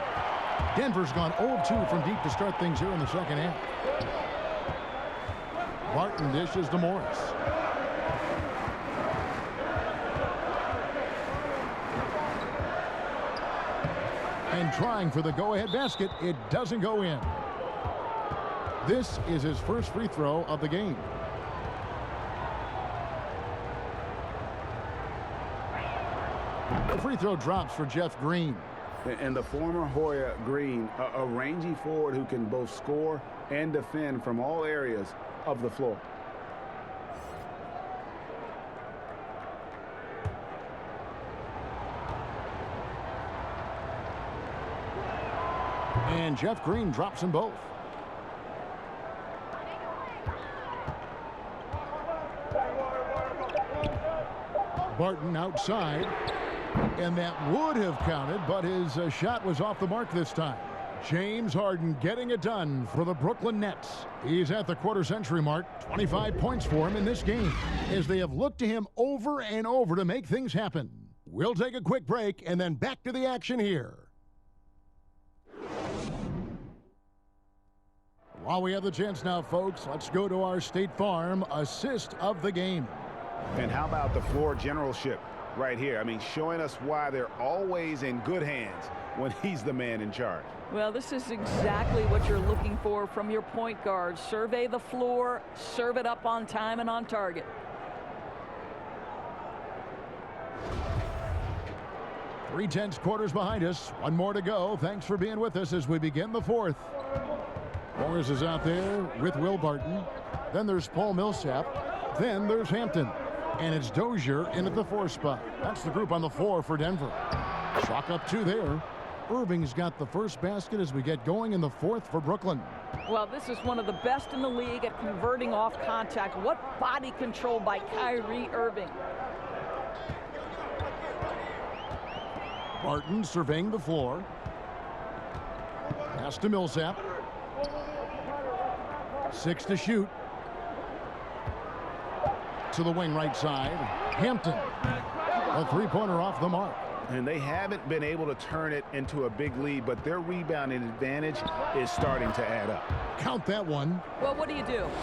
Denver's gone 0-2 from deep to start things here in the second half. Barton dishes to Morris. And trying for the go-ahead basket, it doesn't go in. This is his first free throw of the game. The free throw drops for Jeff Green. And the former Hoya Green, a rangy forward who can both score and defend from all areas of the floor. And Jeff Green drops them both. Barton outside. And that would have counted, but his shot was off the mark this time. James Harden getting it done for the Brooklyn Nets. He's at the quarter-century mark. 25 points for him in this game as they have looked to him over and over to make things happen. We'll take a quick break and then back to the action here. While we have the chance now, folks, let's go to our State Farm assist of the game. And how about the floor generalship right here? I mean, showing us why they're always in good hands when he's the man in charge. Well, this is exactly what you're looking for from your point guard. Survey the floor, serve it up on time and on target. Three tenths quarters behind us. One more to go. Thanks for being with us as we begin the fourth. Morris is out there with Will Barton. Then there's Paul Millsap. Then there's Hampton. And it's Dozier in at the 4 spot. That's the group on the floor for Denver. Chalk up 2 there. Irving's got the first basket as we get going in the fourth for Brooklyn. Well, this is one of the best in the league at converting off contact. What body control by Kyrie Irving. Barton surveying the floor. Pass to Millsap. 6 to shoot. To the wing right side. Hampton. A three-pointer off the mark. And they haven't been able to turn it into a big lead, but their rebounding advantage is starting to add up. Count that one. Well, what do?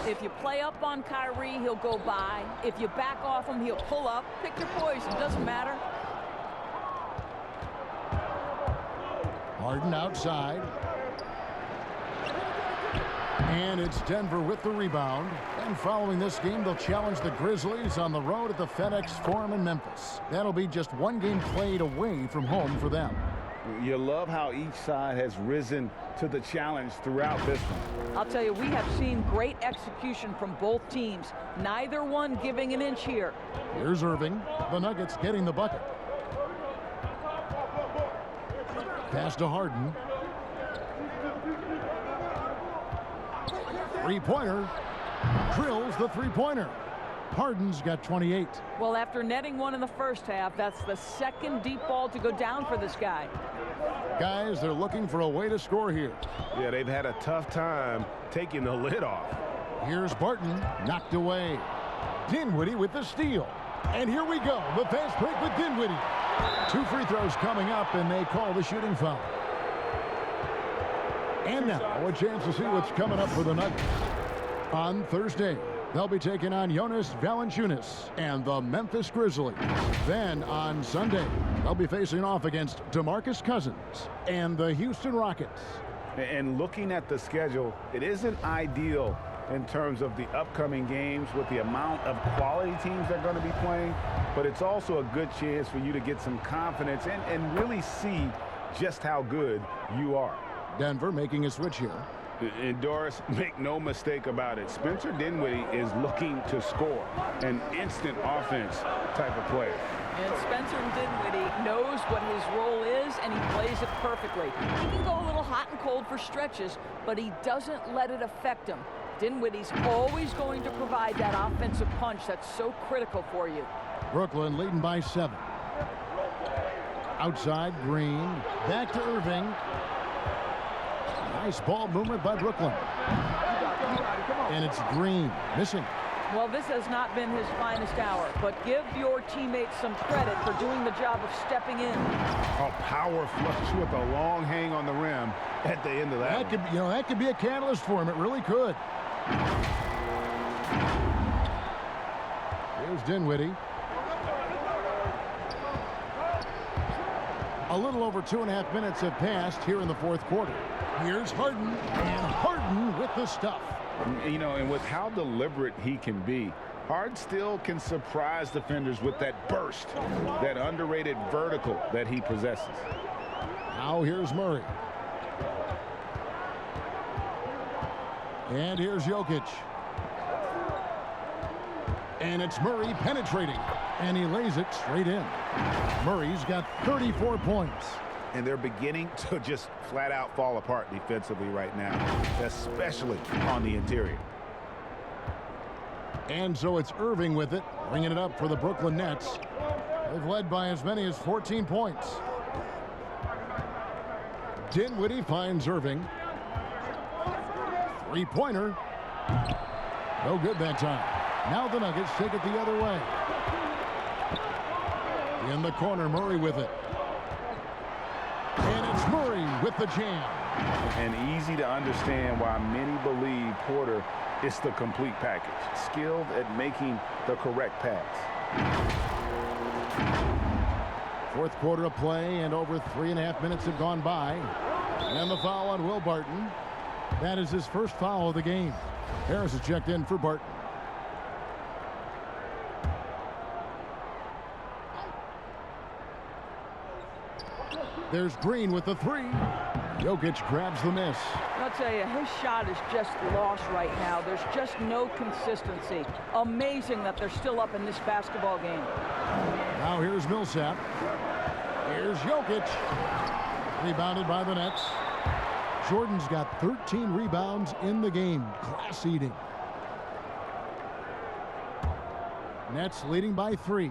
If you play up on Kyrie, he'll go by. If you back off him, he'll pull up. Pick your poison. Doesn't matter. Harden outside. And it's Denver with the rebound. And following this game, they'll challenge the Grizzlies on the road at the FedEx Forum in Memphis. That'll be just one game played away from home for them. You love how each side has risen to the challenge throughout this one. I'll tell you, we have seen great execution from both teams. Neither one giving an inch here. Here's Irving. The Nuggets getting the bucket. Pass to Harden. Three-pointer. Drills the three-pointer. Harden's got 28. Well, after netting one in the first half, that's the second deep ball to go down for this guy. Guys, they're looking for a way to score here. Yeah, they've had a tough time taking the lid off. Here's Barton, knocked away. Dinwiddie with the steal. And here we go, the fast break with Dinwiddie. 2 free throws coming up, and they call the shooting foul. And now, a chance to see what's coming up for the Nuggets. On Thursday, they'll be taking on Jonas Valanciunas and the Memphis Grizzlies. Then on Sunday, they'll be facing off against DeMarcus Cousins and the Houston Rockets. And looking at the schedule, it isn't ideal in terms of the upcoming games with the amount of quality teams they're going to be playing, but it's also a good chance for you to get some confidence and really see just how good you are. Denver making a switch here. And Doris, make no mistake about it, Spencer Dinwiddie is looking to score, an instant offense type of player. And Spencer Dinwiddie knows what his role is, and he plays it perfectly. He can go a little hot and cold for stretches, but he doesn't let it affect him. Dinwiddie's always going to provide that offensive punch that's so critical for you. Brooklyn leading by 7. Outside, Green. Back to Irving. Nice ball movement by Brooklyn. And it's Green missing. Well, this has not been his finest hour, but give your teammates some credit for doing the job of stepping in. A power flush with a long hang on the rim at the end of that. That could be a catalyst for him. It really could. Here's Dinwiddie. A little over 2.5 minutes have passed here in the fourth quarter. Here's Harden, and Harden with the stuff. You know, and with how deliberate he can be, Harden still can surprise defenders with that burst, that underrated vertical that he possesses. Now here's Murray. And here's Jokic. And it's Murray penetrating. And he lays it straight in. Murray's got 34 points. And they're beginning to just flat out fall apart defensively right now, especially on the interior. And so it's Irving with it, bringing it up for the Brooklyn Nets. They've led by as many as 14 points. Dinwiddie finds Irving. Three-pointer. No good that time. Now the Nuggets take it the other way. In the corner, Murray with it. And it's Murray with the jam. And easy to understand why many believe Porter is the complete package. Skilled at making the correct pass. Fourth quarter of play, and over 3.5 minutes have gone by. And the foul on Will Barton. That is his first foul of the game. Harris is checked in for Barton. There's Green with the three. Jokic grabs the miss. I'll tell you, his shot is just lost right now. There's just no consistency. Amazing that they're still up in this basketball game. Now here's Millsap. Here's Jokic. Rebounded by the Nets. Jordan's got 13 rebounds in the game. Class eating. Nets leading by 3.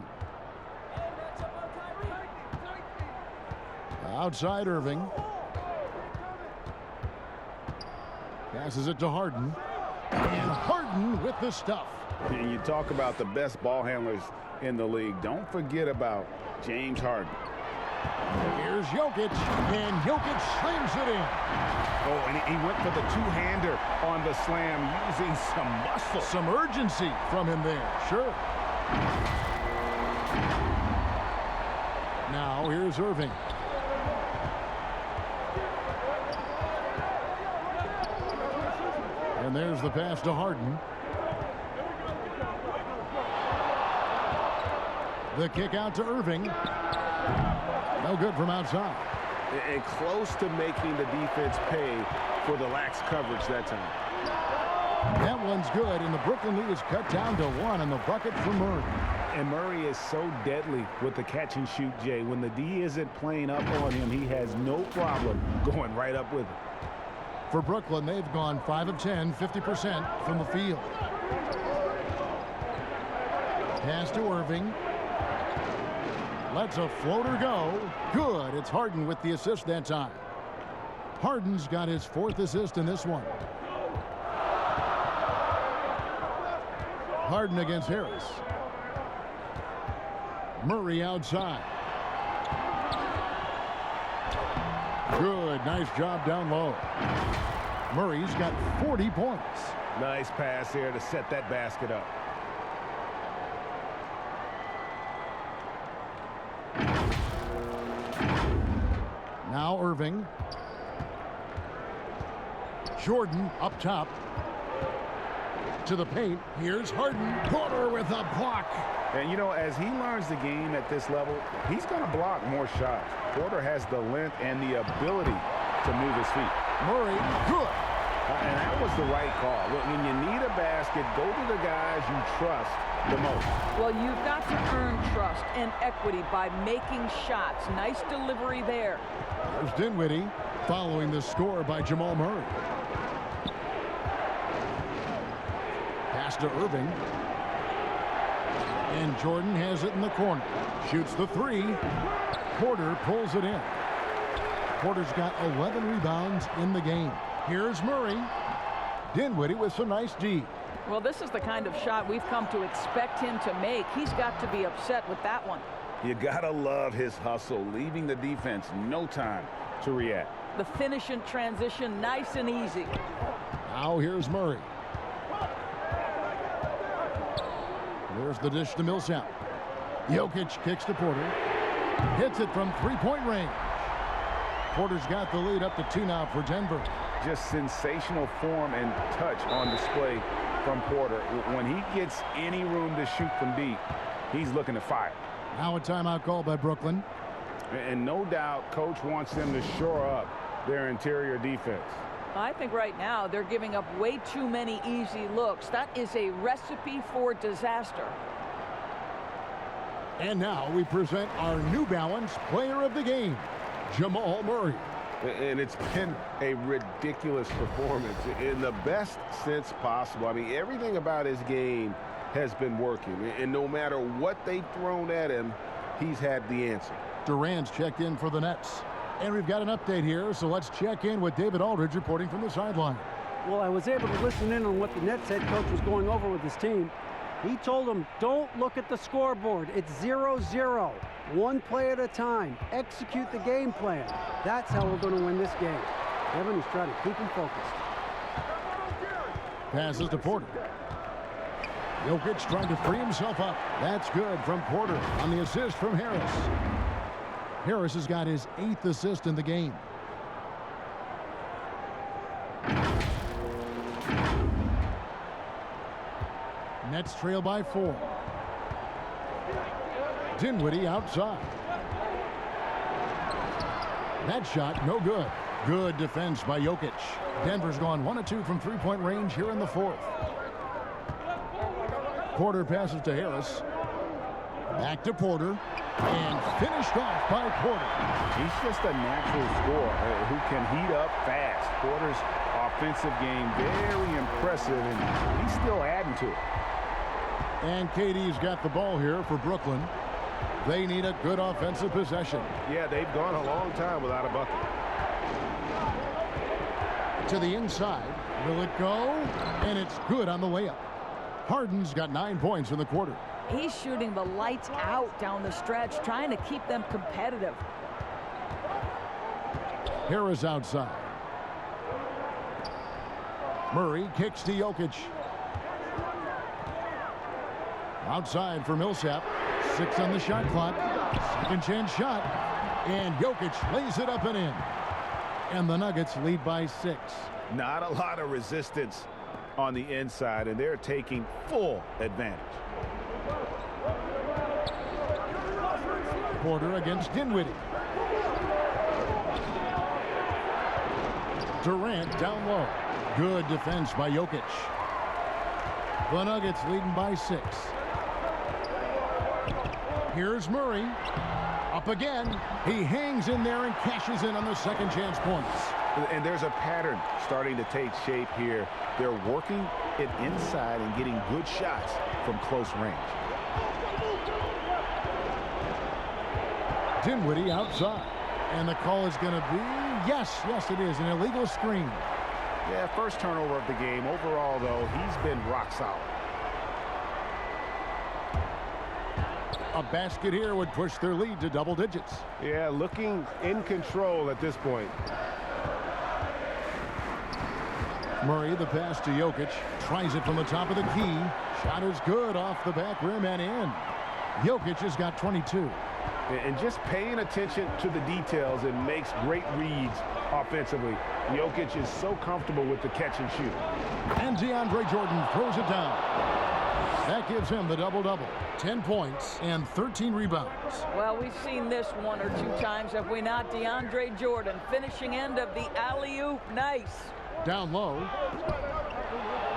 Outside Irving. Passes it to Harden. And Harden with the stuff. And you talk about the best ball handlers in the league. Don't forget about James Harden. Here's Jokic, and Jokic slings it in. Oh, and he went for the two-hander on the slam using some muscle. Some urgency from him there, sure. Now here's Irving. And there's the pass to Harden. The kick out to Irving. No good from outside. And close to making the defense pay for the lax coverage that time. That one's good, and the Brooklyn lead is cut down to 1 on the bucket for Murray. And Murray is so deadly with the catch and shoot, Jay. When the D isn't playing up on him, he has no problem going right up with it. For Brooklyn, they've gone 5 of 10, 50% from the field. Pass to Irving. Lets a floater go. Good. It's Harden with the assist that time. Harden's got his 4th assist in this one. Harden against Harris. Murray outside. Good. Nice job down low. Murray's got 40 points. Nice pass here to set that basket up. Now Irving. Jordan up top. To the paint. Here's Harden. Porter with a block. And, you know, as he learns the game at this level, he's going to block more shots. Porter has the length and the ability to move his feet. Murray, good. And that was the right call. When you need a basket, go to the guys you trust the most. Well, you've got to earn trust and equity by making shots. Nice delivery there. There's Dinwiddie following the score by Jamal Murray. Pass to Irving. And Jordan has it in the corner. Shoots the 3. Porter pulls it in. Porter's got 11 rebounds in the game. Here's Murray. Dinwiddie with some nice D. Well, this is the kind of shot we've come to expect him to make. He's got to be upset with that one. You gotta love his hustle, leaving the defense no time to react. The finish in transition, nice and easy. Now here's Murray. There's the dish to Millsap. Jokic kicks to Porter. Hits it from three-point range. Porter's got the lead up to 2 now for Denver. Just sensational form and touch on display from Porter. When he gets any room to shoot from deep, he's looking to fire. Now a timeout call by Brooklyn. And no doubt, coach wants them to shore up their interior defense. I think right now they're giving up way too many easy looks. That is a recipe for disaster. And now we present our New Balance Player of the Game, Jamal Murray. And it's been a ridiculous performance in the best sense possible. I mean, everything about his game has been working. And no matter what they've thrown at him, he's had the answer. Durant's checked in for the Nets. And we've got an update here, so let's check in with David Aldridge reporting from the sideline. Well, I was able to listen in on what the Nets head coach was going over with his team. He told them, don't look at the scoreboard. It's 0-0. One play at a time. Execute the game plan. That's how we're going to win this game. Kevin is trying to keep him focused. Passes to Porter. Jokic trying to free himself up. That's good from Porter on the assist from Harris. Harris has got his 8th assist in the game. Nets trail by 4. Dinwiddie outside. That shot, no good. Good defense by Jokic. Denver's gone 1 of 2 from three-point range here in the 4th. Porter passes to Harris. Back to Porter. And finished off by Porter. He's just a natural scorer who can heat up fast. Porter's offensive game very impressive, and he's still adding to it. And KD's got the ball here for Brooklyn. They need a good offensive possession. Yeah, they've gone a long time without a bucket. To the inside. Will it go? And it's good on the layup. Harden's got 9 points in the quarter. He's shooting the lights out down the stretch, trying to keep them competitive. Harris outside. Murray kicks to Jokic. Outside for Millsap. 6 on the shot clock. Second chance shot. And Jokic lays it up and in. And the Nuggets lead by 6. Not a lot of resistance on the inside, and they're taking full advantage. Porter against Dinwiddie. Durant down low. Good defense by Jokic. The Nuggets leading by 6. Here's Murray. Up again. He hangs in there and cashes in on the second chance points. And there's a pattern starting to take shape here. They're working it inside and getting good shots from close range. Dinwiddie outside. And the call is going to be, yes, it is, an illegal screen. Yeah, first turnover of the game. Overall, though, he's been rock solid. A basket here would push their lead to double digits. Yeah, looking in control at this point. Murray, the pass to Jokic. Tries it from the top of the key. Shot is good off the back rim and in. Jokic has got 22. And just paying attention to the details and makes great reads offensively. Jokic is so comfortable with the catch and shoot. And DeAndre Jordan throws it down. That gives him the double-double. 10 points and 13 rebounds. Well, we've seen this 1 or 2 times, have we not? DeAndre Jordan, finishing end of the alley-oop. Nice. Down low.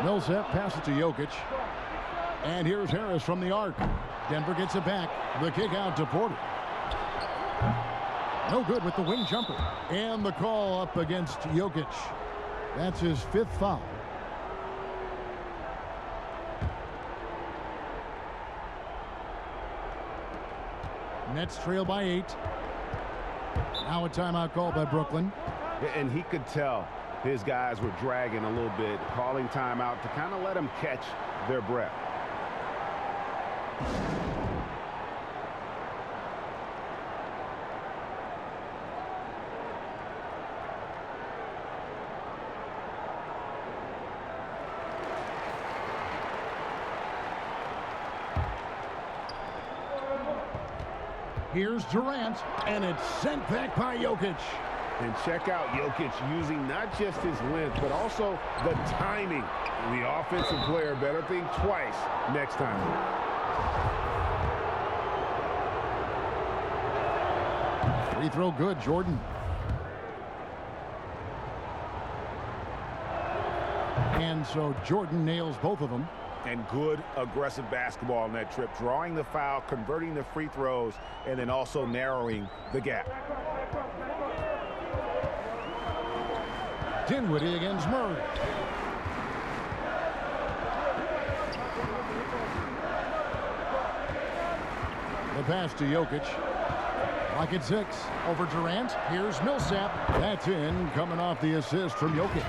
Millsap passes to Jokic. And here's Harris from the arc. Denver gets it back. The kick out to Porter. No good with the wing jumper. And the call up against Jokic. That's his 5th foul. Nets trail by 8. Now a timeout call by Brooklyn. And he could tell his guys were dragging a little bit, calling timeout to kind of let them catch their breath. Here's Durant, and it's sent back by Jokic. And check out Jokic using not just his length, but also the timing. The offensive player better think twice next time. Free throw good, Jordan. And so Jordan nails both of them. And good aggressive basketball on that trip, drawing the foul, converting the free throws, and then also narrowing the gap. Dinwiddie against Murray. The pass to Jokic. Clock at 6. Over Durant. Here's Millsap. That's in, coming off the assist from Jokic.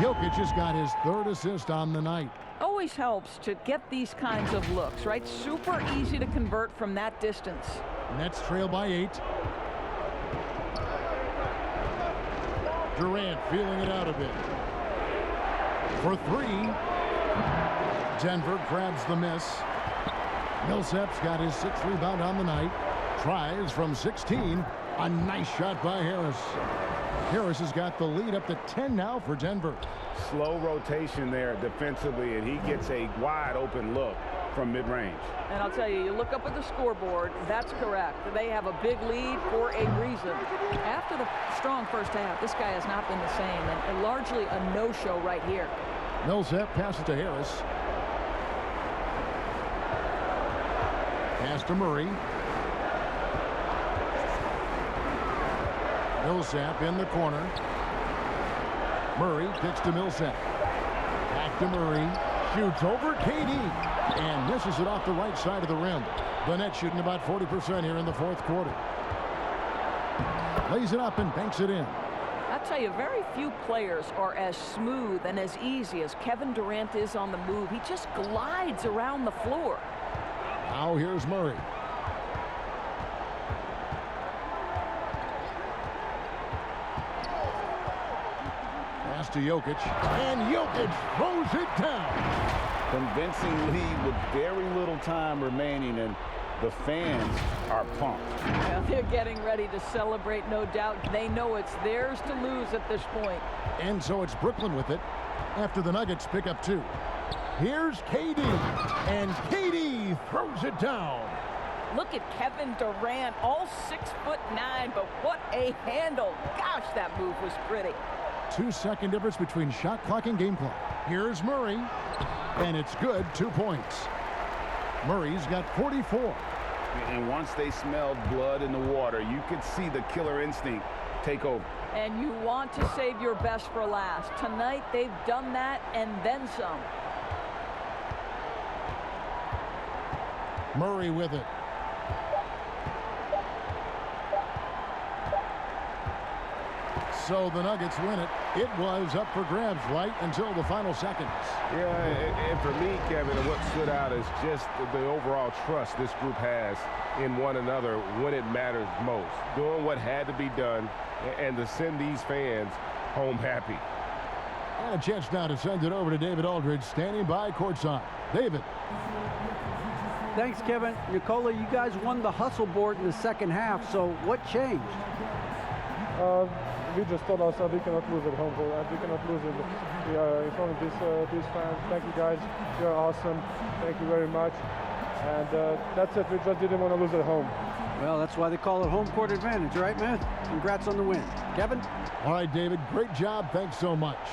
Jokic has got his 3rd assist on the night. Always helps to get these kinds of looks, right? Super easy to convert from that distance. Nets trail by 8. Durant feeling it out a bit. For 3. Denver grabs the miss. Millsap's got his 6th rebound on the night. Tries from 16. A nice shot by Harris. Harris has got the lead up to 10 now for Denver. Slow rotation there defensively, and he gets a wide open look from mid-range. And I'll tell you, you look up at the scoreboard, that's correct. They have a big lead for a reason. After the strong first half, this guy has not been the same, and largely a no-show right here. Millsap passes to Harris. Pass to Murray. Millsap in the corner. Murray kicks to Millsap. Back to Murray. Shoots over KD. And misses it off the right side of the rim. The Nets shooting about 40% here in the 4th quarter. Lays it up and banks it in. I'll tell you, very few players are as smooth and as easy as Kevin Durant is on the move. He just glides around the floor. Now here's Murray. to Jokic, and Jokic throws it down. Convincing lead with very little time remaining, and the fans are pumped. Yeah, they're getting ready to celebrate, no doubt. They know it's theirs to lose at this point. And so it's Brooklyn with it after the Nuggets pick up 2. Here's KD, and KD throws it down. Look at Kevin Durant, all 6'9", but what a handle. Gosh, that move was pretty. 2-second difference between shot clock and game clock. Here's Murray, and it's good, 2 points. Murray's got 44. And once they smelled blood in the water, you could see the killer instinct take over. And you want to save your best for last. Tonight, they've done that and then some. Murray with it. So the Nuggets win it. It was up for grabs right until the final seconds. Yeah, and for me, Kevin, what stood out is just the overall trust this group has in one another when it matters most. Doing what had to be done and to send these fans home happy. And a chance now to send it over to David Aldridge, standing by courtside. David. Thanks, Kevin. Nicola, you guys won the hustle board in the second half, so what changed? We just told ourselves we cannot lose at home. We cannot lose in front of these fans. Thank you, guys. You're awesome. Thank you very much. And that's it. We just didn't want to lose at home. Well, that's why they call it home court advantage, right, man? Congrats on the win. Kevin? All right, David, great job. Thanks so much.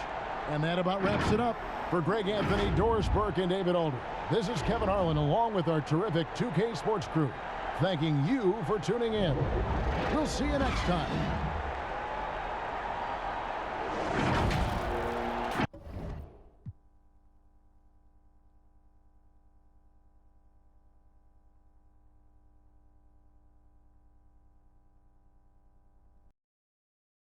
And that about wraps it up. For Greg Anthony, Doris Burke, and David Aldridge, this is Kevin Harlan along with our terrific 2K Sports crew, thanking you for tuning in. We'll see you next time.